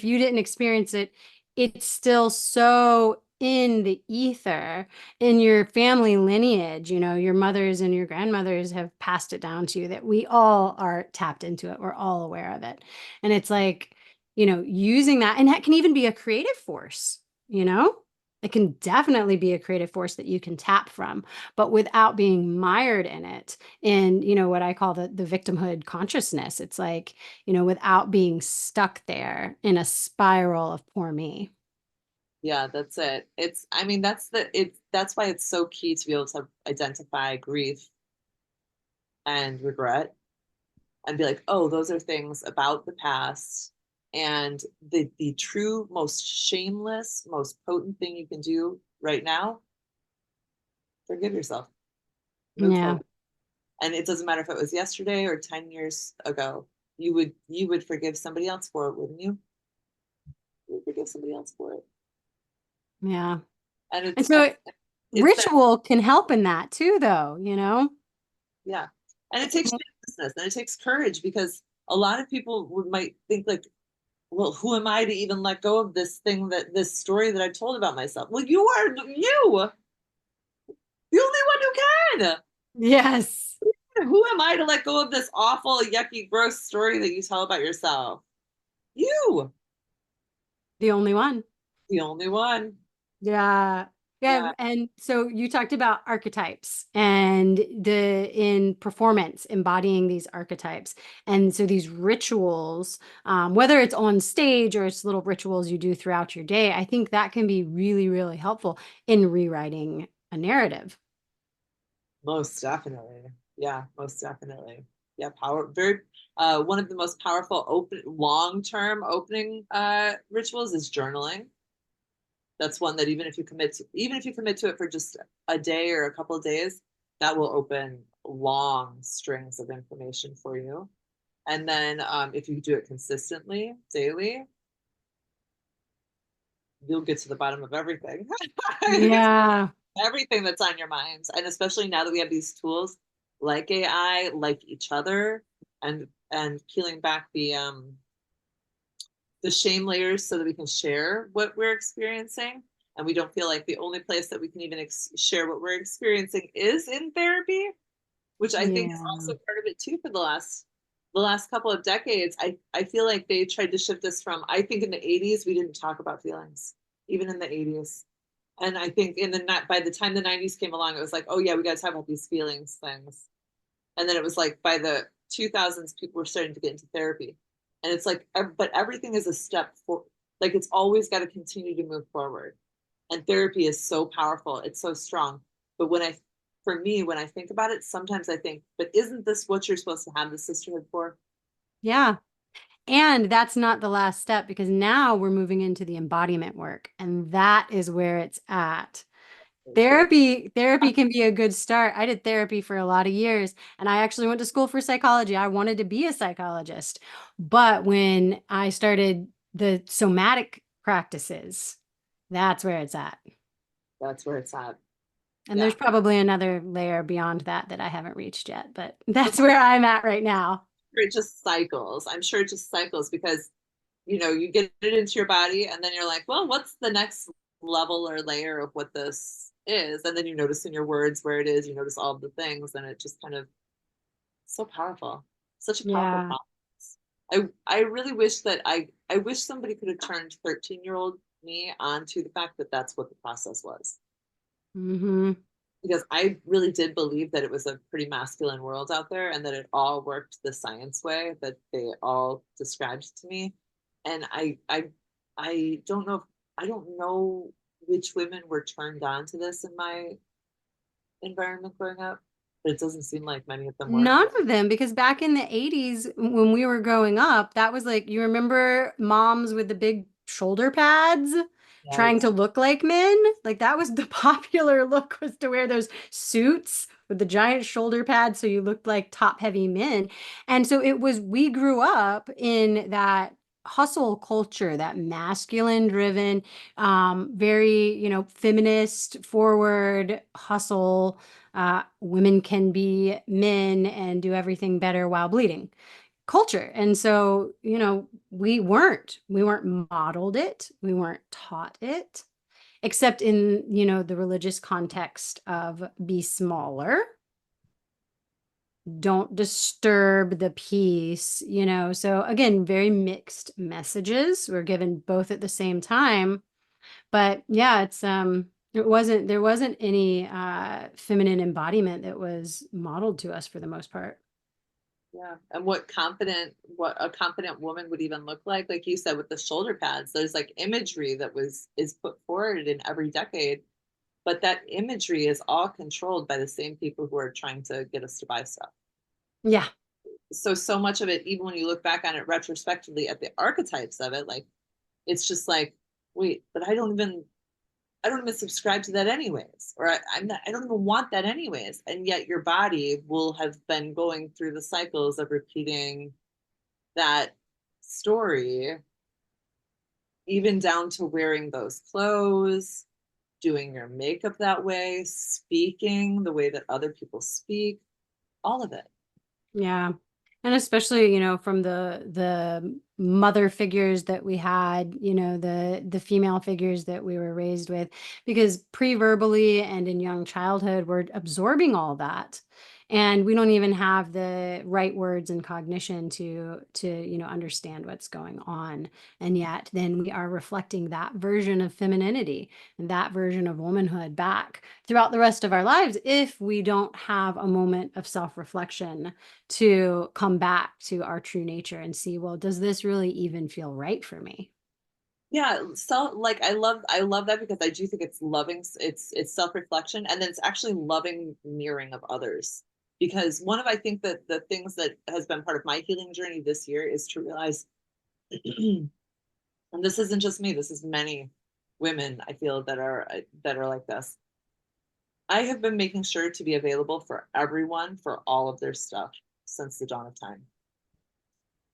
you didn't experience it, it's still so in the ether, in your family lineage. Your mothers and your grandmothers have passed it down to you, that we all are tapped into it. We're all aware of it. And it's like, using that, and that can even be a creative force, you know? It can definitely be a creative force that you can tap from, but without being mired in it, in, what I call the victimhood consciousness. It's like, without being stuck there in a spiral of poor me. Yeah, that's it. I mean, that's why it's so key to be able to identify grief and regret and be like, oh, those are things about the past. And the true, most shameless, most potent thing you can do right now, forgive yourself, move Yeah. forward. And it doesn't matter if it was yesterday or 10 years ago. You would forgive somebody else for it, wouldn't you? You would forgive somebody else for it. Yeah. And And so it's that, ritual can help in that too, though. yeah. And it takes business and it takes courage because a lot of people might think like, well, who am I to even let go of this story that I told about myself? Well, you are the only one who can. Yes. Who am I to let go of this awful, yucky, gross story that you tell about yourself? You, The only one. the only one. Yeah. Yeah. Yeah, And so you talked about archetypes, and in performance, embodying these archetypes. And so these rituals, whether it's on stage or it's little rituals you do throughout your day, I think that can be really, really helpful in rewriting a narrative. most definitely. Yeah, most definitely. Yeah, very one of the most powerful long-term opening rituals is journaling. That's one that even if you commit to it for just a day or a couple of days, that will open long strings of information for you. And then if you do it consistently, daily, you'll get to the bottom of everything. Yeah. Everything that's on your minds. And especially now that we have these tools like AI, like each other, and peeling back the shame layers so that we can share what we're experiencing. And we don't feel like the only place that we can even share what we're experiencing is in therapy, which I think is Yeah. also part of it too for the last couple of decades. I feel like they tried to shift us from, I think in the 80s, we didn't talk about feelings, even in the 80s. And I think by the time the 90s came along, it was like, oh yeah, we got to talk about these feelings things. And then it was like by the 2000s, people were starting to get into therapy. And it's like, but everything is a step for, like, it's always got to continue to move forward. And therapy is so powerful, it's so strong. But for me, when I think about it, sometimes I think, but isn't this what you're supposed to have the sisterhood for? Yeah. And that's not the last step, because now we're moving into the embodiment work, and that is where it's at. Therapy can be a good start. I did therapy for a lot of years, and I actually went to school for psychology. I wanted to be a psychologist. But when I started the somatic practices, that's where it's at. That's where it's at. And there's Yeah. probably another layer beyond that I haven't reached yet, but that's where I'm at right now. It just cycles. I'm sure it just cycles because you get it into your body and then you're like, well, what's the next level or layer of what this is? And then you notice in your words where it is, you notice all of the things, and it just kind of so powerful. Such a powerful Yeah. process. I really wish that I wish somebody could have turned 13-year-old me onto the fact that that's what the process was. Mm-hmm. Because I really did believe that it was a pretty masculine world out there and that it all worked the science way that they all described to me. And I don't know, I don't know which women were turned on to this in my environment growing up, but it doesn't seem like many of them were. None of them, because back in the 80s when we were growing up, that was like, you remember moms with the big shoulder pads trying to Yes. look like men? Like that was the popular look, was to wear those suits with the giant shoulder pads so you looked like top-heavy men. And so it was, we grew up in that hustle culture, that masculine driven, very, feminist forward hustle, women can be men and do everything better while bleeding culture. And so, we weren't modeled it, we weren't taught it, except in, the religious context of be smaller, don't disturb the peace, so again, very mixed messages were given both at the same time. But yeah, there wasn't any feminine embodiment that was modeled to us for the most part. Yeah. And what a confident woman would even look like you said, with the shoulder pads, there's like imagery that is put forward in every decade, but that imagery is all controlled by the same people who are trying to get us to buy stuff. Yeah. So much of it, even when you look back on it retrospectively at the archetypes of it, like it's just like, wait, but I don't even subscribe to that anyways, or I don't even want that anyways. And yet your body will have been going through the cycles of repeating that story, even down to wearing those clothes, doing your makeup that way, speaking the way that other people speak, all of it. Yeah. And especially, from the mother figures that we had, the female figures that we were raised with, because pre-verbally and in young childhood, we're absorbing all that. And we don't even have the right words and cognition to, understand what's going on. And yet then we are reflecting that version of femininity and that version of womanhood back throughout the rest of our lives if we don't have a moment of self-reflection to come back to our true nature and see, well, does this really even feel right for me? Yeah, so like I love that because I do think it's loving, it's self-reflection, and then it's actually loving mirroring of others. Because one of, I think that the things that has been part of my healing journey this year is to realize, and this isn't just me, this is many women I feel that are like this. I have been making sure to be available for everyone for all of their stuff since the dawn of time.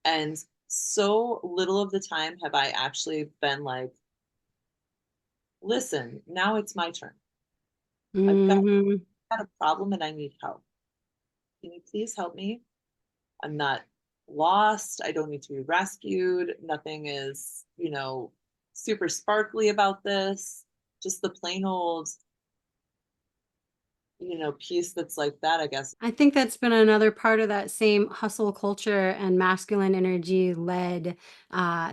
And so little of the time have I actually been like, listen, now it's my turn. I've Hmm. got a problem and I need help. Can you please help me? I'm not lost. I don't need to be rescued. Nothing is, super sparkly about this. Just the plain old, piece that's like that, I guess. I think that's been another part of that same hustle culture and masculine energy led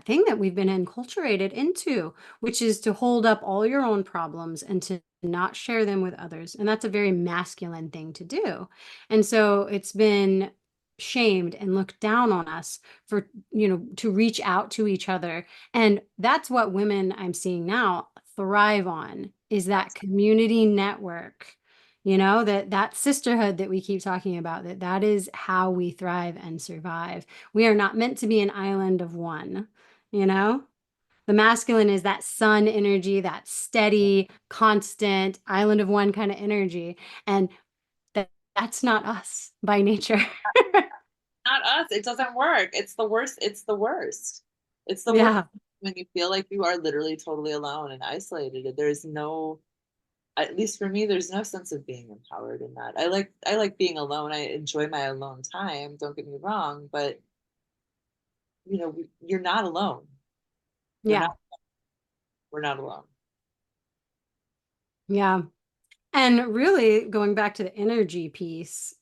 thing that we've been enculturated into, which is to hold up all your own problems and to not share them with others. And that's a very masculine thing to do. And so it's been shamed and looked down on us for, to reach out to each other. And that's what women I'm seeing now thrive on, is that community network, that sisterhood that we keep talking about, that is how we thrive and survive. We are not meant to be an island of one, you know the masculine is that sun energy, that steady, constant island of one kind of energy, and that's not us by nature. Not us. It doesn't work. It's the worst. It's the worst. It's the worst Yeah. when you feel like you are literally totally alone and isolated. There's no, at least for me, there's no sense of being empowered in that. I like being alone. I enjoy my alone time. Don't get me wrong, but you're not alone. We're Yeah. not. We're not alone. Yeah. And really going back to the energy piece,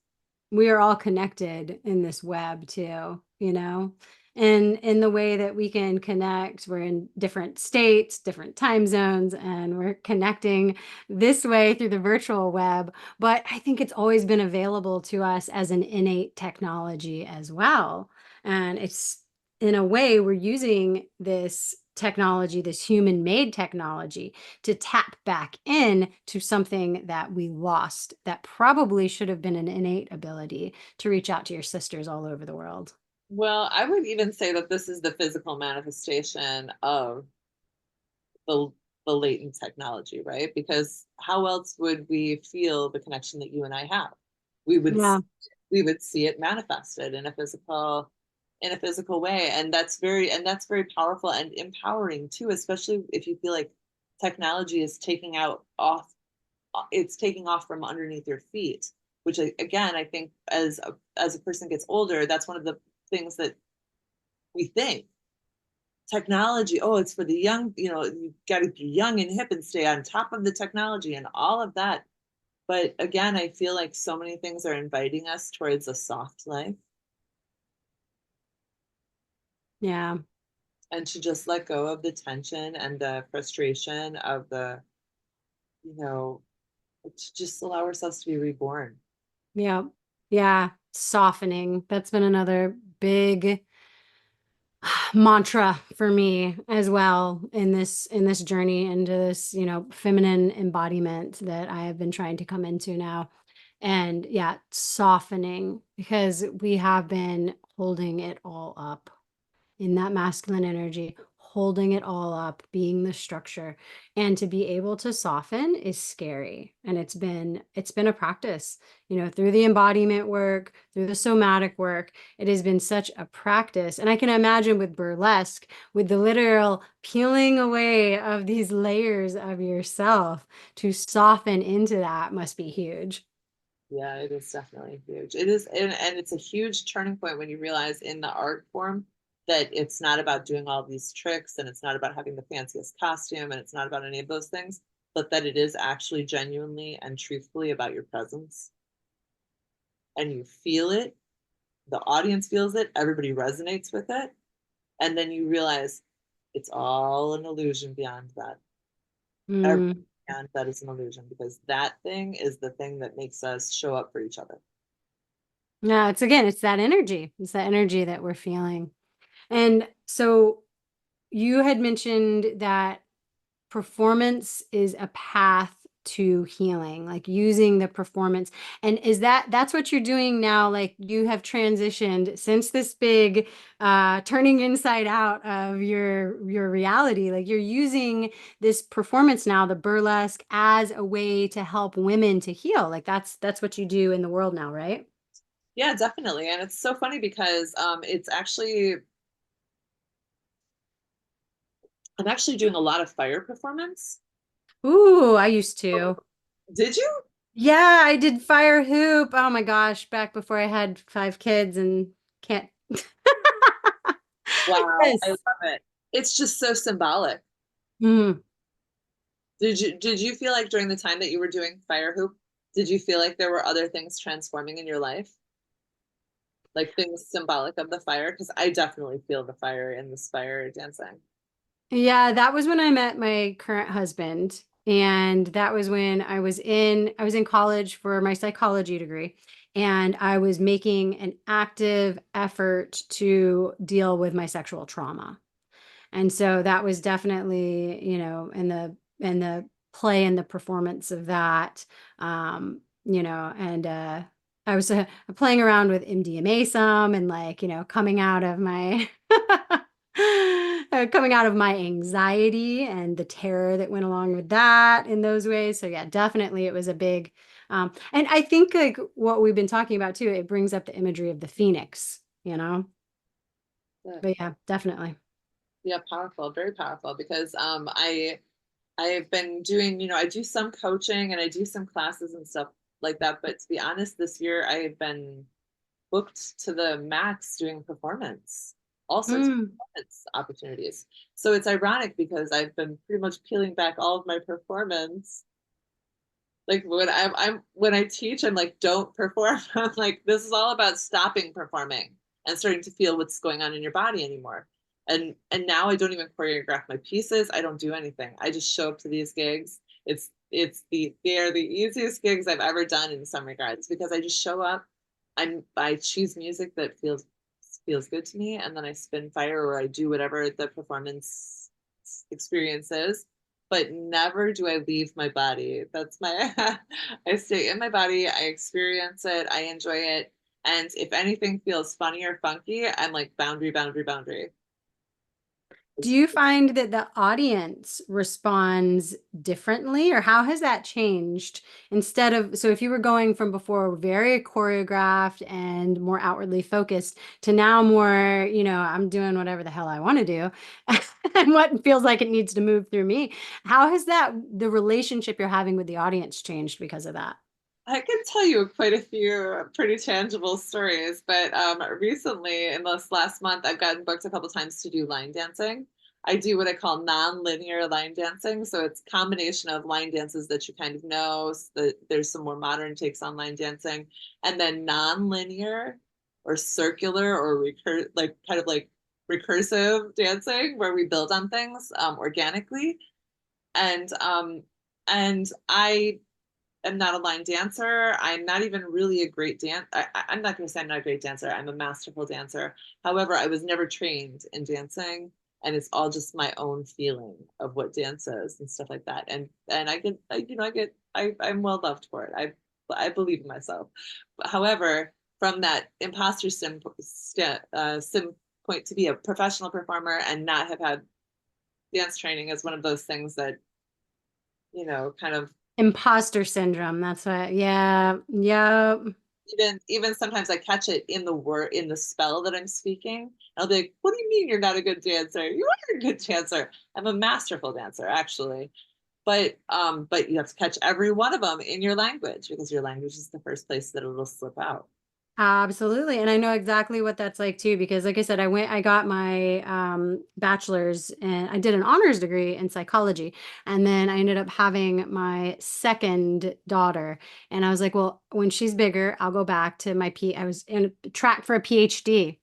we are all connected in this web too, you know? And in the way that we can connect, we're in different states, different time zones, and we're connecting this way through the virtual web. But I think it's always been available to us as an innate technology as well. And it's in a way, we're using this technology, this human made technology, to tap back in to something that we lost that probably should have been an innate ability to reach out to your sisters all over the world. Well, I would even say that this is the physical manifestation of the the latent technology, right? Because how else would we feel the connection that you and I have? We would Yeah. we would see it manifested in a physical way, and that's very powerful and empowering too, especially if you feel like technology is taking out off it's taking off from underneath your feet, which again, I think as a person gets older, that's one of the things that we think technology, oh, it's for the young, you got to be young and hip and stay on top of the technology and all of that. But again, I feel like so many things are inviting us towards a soft life Yeah. and to just let go of the tension and the frustration of you know, to just allow ourselves to be reborn. Yeah. Yeah. Softening. That's been another big mantra for me as well in this journey into this, feminine embodiment that I have been trying to come into now. And yeah, softening because we have been holding it all up in that masculine energy, holding it all up, being the structure. And to be able to soften is scary. And it's been a practice, through the embodiment work, through the somatic work. It has been such a practice. And I can imagine with burlesque, with the literal peeling away of these layers of yourself to soften into that must be huge. Yeah, it is definitely huge. It is, and it's a huge turning point when you realize in the art form that it's not about doing all these tricks and it's not about having the fanciest costume and it's not about any of those things, but that it is actually genuinely and truthfully about your presence. And you feel it, the audience feels it, everybody resonates with it, and then you realize it's all an illusion beyond that. Everything Mm. beyond that is an illusion because that thing is the thing that makes us show up for each other. Yeah, it's again, it's that energy. It's that energy that we're feeling. And so you had mentioned that performance is a path to healing, like using the performance. And is that's what you're doing now? Like you have transitioned since this big turning inside out of your reality. Like you're using this performance now, the burlesque, as a way to help women to heal. Like that's what you do in the world now, right? Yeah, definitely. And it's so funny because it's actually I'm actually doing a lot of fire performance. Ooh, I used to. Did you? Yeah, I did fire hoop. Oh my gosh, back before I had 5 kids and can't. Wow, I Yes. love it. It's just so symbolic. Mm. Did you feel like during the time that you were doing fire hoop, did you feel like there were other things transforming in your life? Like things symbolic of the fire? Because I definitely feel the fire in this fire dancing. Yeah, that was when I met my current husband. And that was when I was in college for my psychology degree. And I was making an active effort to deal with my sexual trauma. And so that was definitely, in the play and the performance of that, and I was playing around with MDMA some and like, coming out of my coming out of my anxiety and the terror that went along with that in those ways. So yeah, definitely it was a big and I think like what we've been talking about too, it brings up the imagery of the phoenix, Yeah, but yeah, definitely. yeah, powerful, very powerful. Because I've been doing, I do some coaching and I do some classes and stuff like that. But to be honest, this year I have been booked to the max doing performance, all sorts of Mm. performance opportunities. So it's ironic because I've been pretty much peeling back all of my performance Like when I teach, I'm like, don't perform. I'm like, this is all about stopping performing and starting to feel what's going on in your body anymore. And now I don't even choreograph my pieces. I don't do anything. I just show up to these gigs. They're the easiest gigs I've ever done in some regards because I just show up. I choose music that feels good to me, and then I spin fire or I do whatever the performance experience is, but never do I leave my body. That's my, I stay in my body, I experience it, I enjoy it. And if anything feels funny or funky, I'm like boundary, boundary, boundary. Do you find that the audience responds differently, or how has that changed? Instead of, so if you were going from before very choreographed and more outwardly focused to now more, I'm doing whatever the hell I want to do and what feels like it needs to move through me. How has the relationship you're having with the audience changed because of that? I can tell you quite a few pretty tangible stories, but recently, in this last month, I've gotten booked a couple times to do line dancing. I do what I call non-linear line dancing. So it's a combination of line dances that you kind of know. So there's some more modern takes on line dancing, and then non-linear or circular or like kind of like recursive dancing where we build on things organically. And I'm not a line dancer. I'm not even really a great dance. I'm not going to say I'm not a great dancer. I'm a masterful dancer. However, I was never trained in dancing, and it's all just my own feeling of what dance is and stuff like that. And I'm well loved for it. I believe in myself. However, from that imposter sim point to be a professional performer and not have had dance training is one of those things that kind of Imposter syndrome. That's what, yeah, yeah. even sometimes I catch it in the word in the spell that I'm speaking. I'll be like, "What do you mean you're not a good dancer? You are a good dancer. I'm a masterful dancer, actually." But you have to catch every one of them in your language because your language is the first place that it'll slip out. Absolutely. And I know exactly what that's like too, because like I said, I got my bachelor's and I did an honors degree in psychology. And then I ended up having my second daughter. And I was like, well, when she's bigger, I'll go back to I was in a track for a PhD.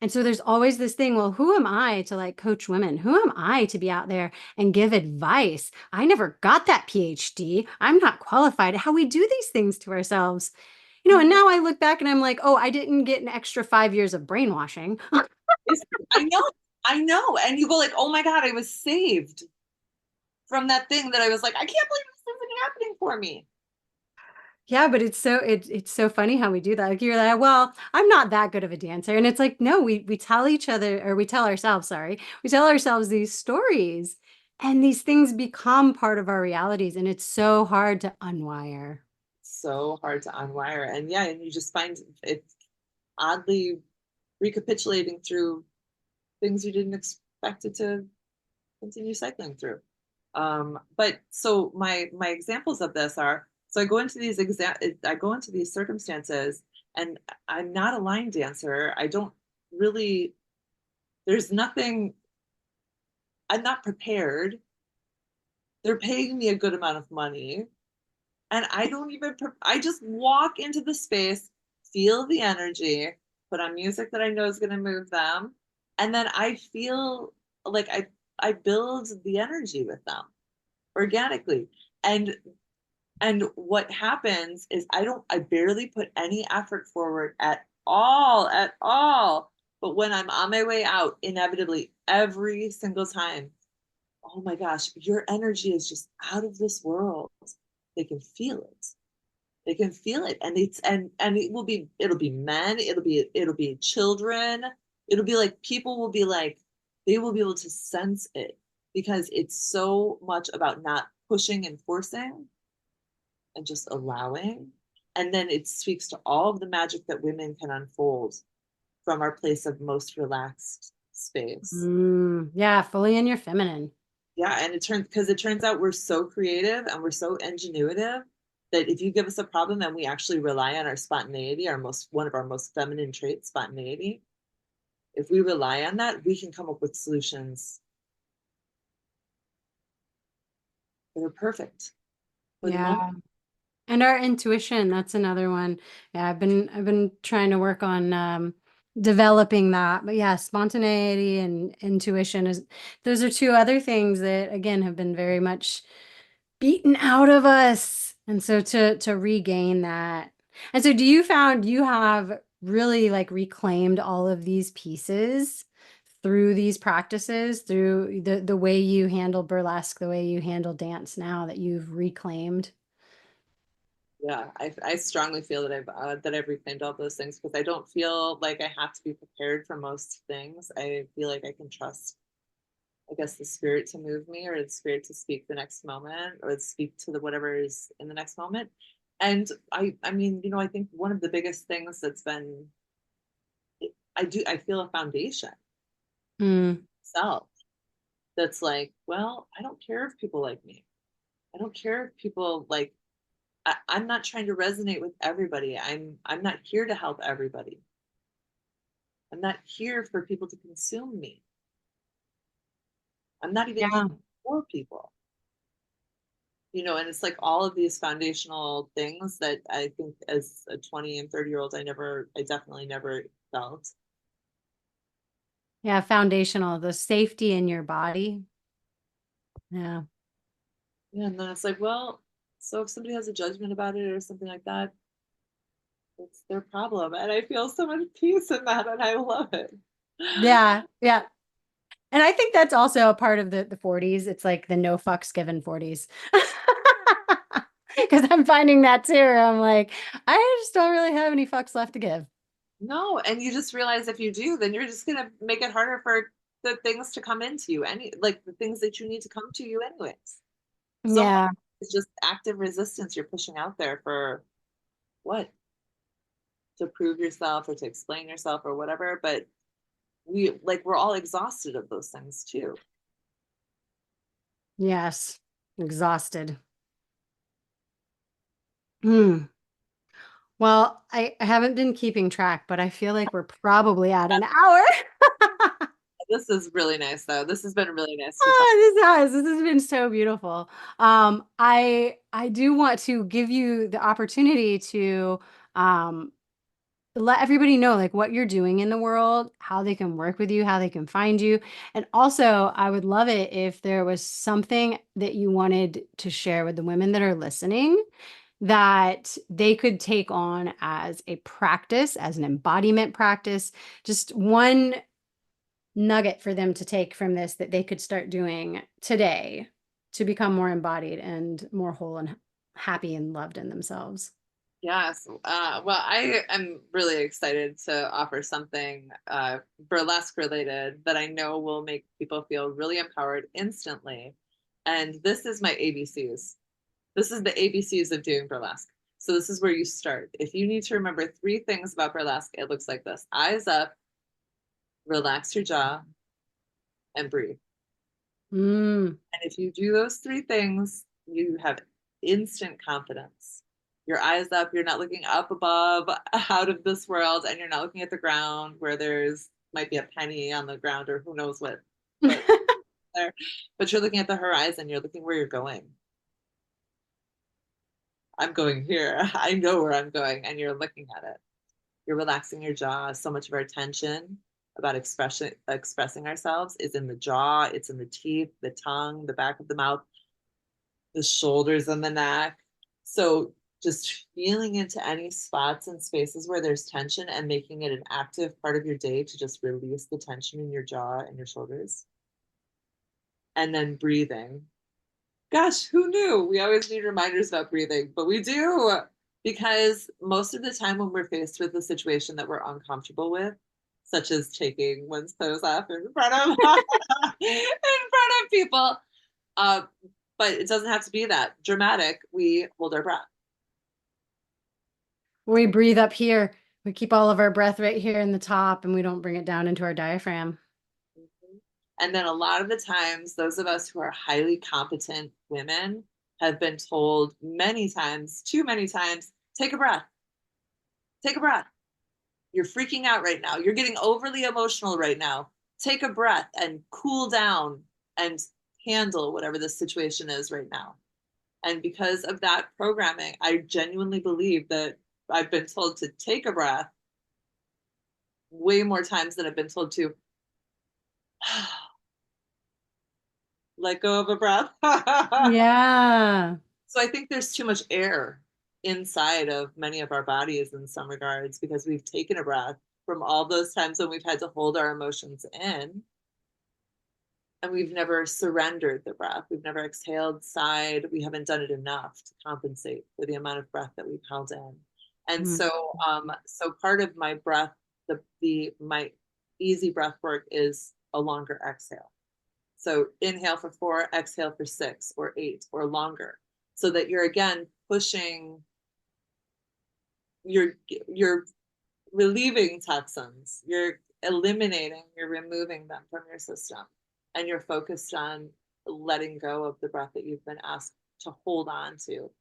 And so there's always this thing, well, who am I to like coach women? Who am I to be out there and give advice? I never got that PhD. I'm not qualified. How we do these things to ourselves. And now I look back and I'm like, oh, I didn't get an extra 5 years of brainwashing. It's, I know. And you go like, "Oh my God, I was saved from that thing that I was like, I can't believe this isn't happening for me." Yeah, but it's so funny how we do that. Like you're like, well, I'm not that good of a dancer. And it's like, no, we tell each other, or we tell ourselves, sorry, we tell ourselves these stories and these things become part of our realities. And it's so hard to unwire. So hard to unwire. And yeah, and you just find it oddly recapitulating through things you didn't expect it to continue cycling through. But so my examples of this are, so I go into these circumstances and I'm not a line dancer. I don't really, there's nothing, I'm not prepared. They're paying me a good amount of money. And I don't even, I just walk into the space, feel the energy, put on music that I know is going to move them. And then I feel like I build the energy with them organically. And and what happens is I barely put any effort forward at all. But when I'm on my way out, inevitably every single time, oh my gosh, your energy is just out of this world. They can feel it. They can feel it. And it'll be men, it'll be children. It'll be like people will be like, they will be able to sense it because it's so much about not pushing and forcing and just allowing. And then it speaks to all of the magic that women can unfold from our place of most relaxed space. Yeah, fully in your feminine. Yeah, and it turns out we're so creative and we're so ingenuitive that if you give us a problem and we actually rely on our spontaneity, our most one of our most feminine traits, spontaneity, if we rely on that, we can come up with solutions that are perfect for the moment. Yeah. And our intuition, that's another one. Yeah, I've been trying to work on developing that. But yeah, spontaneity and intuition is those are two other things that again have been very much beaten out of us. And so to regain that. And so do you found you have really like reclaimed all of these pieces through these practices, through the way you handle burlesque, the way you handle dance now that you've reclaimed? Yeah, I strongly feel that I've reclaimed all those things because I don't feel like I have to be prepared for most things. I feel like I can trust, I guess, the spirit to move me, or the spirit to speak the next moment, or speak to the whatever is in the next moment. And I mean, I think one of the biggest things that's been, I feel a foundation Mm, self that's like, well, I don't care if people like me. I don't care if people like. I'm not trying to resonate with everybody. I'm not here to help everybody. I'm not here for people to consume me. I'm not even here yeah. for people. And it's like all of these foundational things that I think as a 20 and 30-year-old, I definitely never felt. Yeah, foundational, the safety in your body. Yeah. Yeah, and then it's like, well, so if somebody has a judgment about it or something like that, it's their problem. And I feel so much peace in that, and I love it. Yeah. Yeah. And I think that's also a part of the 40s. It's like the no fucks given 40s. Because I'm finding that too. Where I'm like, I just don't really have any fucks left to give. No, and you just realize if you do, then you're just gonna make it harder for the things to come into you, any like the things that you need to come to you anyways. So Yeah. it's just active resistance you're pushing out there for what? To prove yourself or to explain yourself or whatever. But we're all exhausted of those things too. Yes. Exhausted. Hmm. Well, I haven't been keeping track, but I feel like we're probably at an hour. This is really nice though. This has been really nice to talk. Oh, this has been so beautiful. I do want to give you the opportunity to um let everybody know like what you're doing in the world, how they can work with you, how they can find you. And also, I would love it if there was something that you wanted to share with the women that are listening that they could take on as a practice, as an embodiment practice, just one nugget for them to take from this that they could start doing today to become more embodied and more whole and happy and loved in themselves. Yes. Well, I am really excited to offer something burlesque related that I know will make people feel really empowered instantly. And this is my ABCs. This is the ABCs of doing burlesque. So this is where you start. If you need to remember three things about burlesque, it looks like this: eyes up, relax your jaw, and breathe. Mm. And if you do those three things, you have instant confidence. Your eyes up, you're not looking up above, out of this world, and you're not looking at the ground where there's might be a penny on the ground or who knows what there. But you're looking at the horizon, you're looking where you're going. I'm going here. I know where I'm going, and you're looking at it. You're relaxing your jaw. So much of our tension about expressing ourselves is in the jaw, it's in the teeth, the tongue, the back of the mouth, the shoulders and the neck. So just feeling into any spots and spaces where there's tension and making it an active part of your day to just release the tension in your jaw and your shoulders. And then breathing. Gosh, who knew? We always need reminders about breathing, but we do, because most of the time when we're faced with a situation that we're uncomfortable with, such as taking one's clothes off in front of in front of people, uh, but it doesn't have to be that dramatic. We hold our breath. We breathe up here. We keep all of our breath right here in the top and we don't bring it down into our diaphragm. And then a lot of the times, those of us who are highly competent women have been told many times, too many times, take a breath, take a breath. You're freaking out right now. You're getting overly emotional right now. Take a breath and cool down and handle whatever the situation is right now. And because of that programming, I genuinely believe that I've been told to take a breath way more times than I've been told to let go of a breath. Yeah. So I think there's too much air inside of many of our bodies in some regards because we've taken a breath from all those times when we've had to hold our emotions in and we've never surrendered the breath. We've never exhaled, sighed. We haven't done it enough to compensate for the amount of breath that we've held in. And Mm. so part of my breath, my easy breath work is a longer exhale. So inhale for 4, exhale for 6 or 8 or longer, so that you're again pushing, you're relieving toxins, you're eliminating, you're removing them from your system, and you're focused on letting go of the breath that you've been asked to hold on to.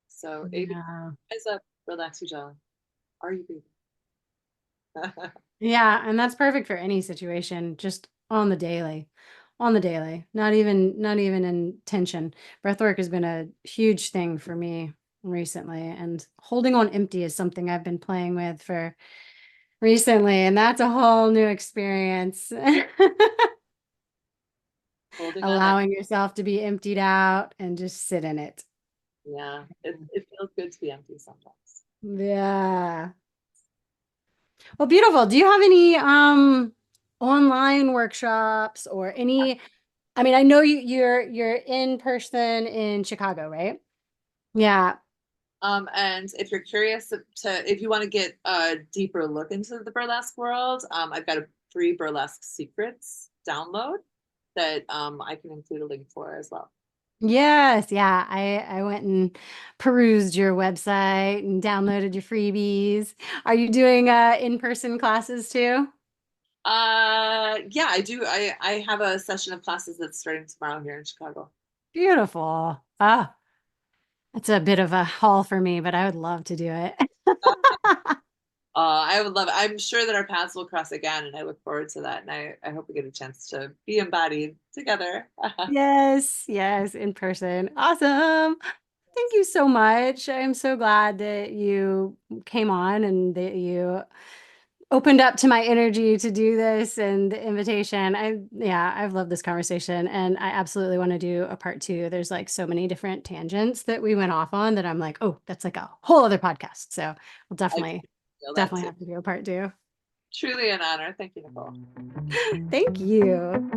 So AB, Yeah. eyes up, relax your jaw. Are you breathing? Yeah, and that's perfect for any situation, just on the daily. On the daily. Not even in tension. Breathwork has been a huge thing for me recently, and holding on empty is something I've been playing with for recently, and that's a whole new experience. Holding on it. Allowing yourself to be emptied out and just sit in it. Yeah, it feels good to be empty sometimes. Yeah. Well, beautiful. Do you have any online workshops or any, I mean, I know you're in person in Chicago, right? Yeah. And if you're curious if you want to get a deeper look into the burlesque world, I've got a free burlesque secrets download that I can include a link for as well. Yes, yeah. I went and perused your website and downloaded your freebies. Are you doing in-person classes too? Yeah, I do. I have a session of classes that's starting tomorrow here in Chicago. Beautiful. Ah, that's a bit of a haul for me, but I would love to do it. I would love it. I'm sure that our paths will cross again, and I look forward to that. And I hope we get a chance to be embodied together. Yes, yes, in person. Awesome. Thank you so much. I'm so glad that you came on and that you opened up to my energy to do this and the invitation. Yeah, I've loved this conversation and I absolutely want to do a part two. There's like so many different tangents that we went off on that I'm like, oh, that's like a whole other podcast. So we'll I feel that definitely too. have to do a part two. Truly an honor. Thank you, Nicole. Thank you.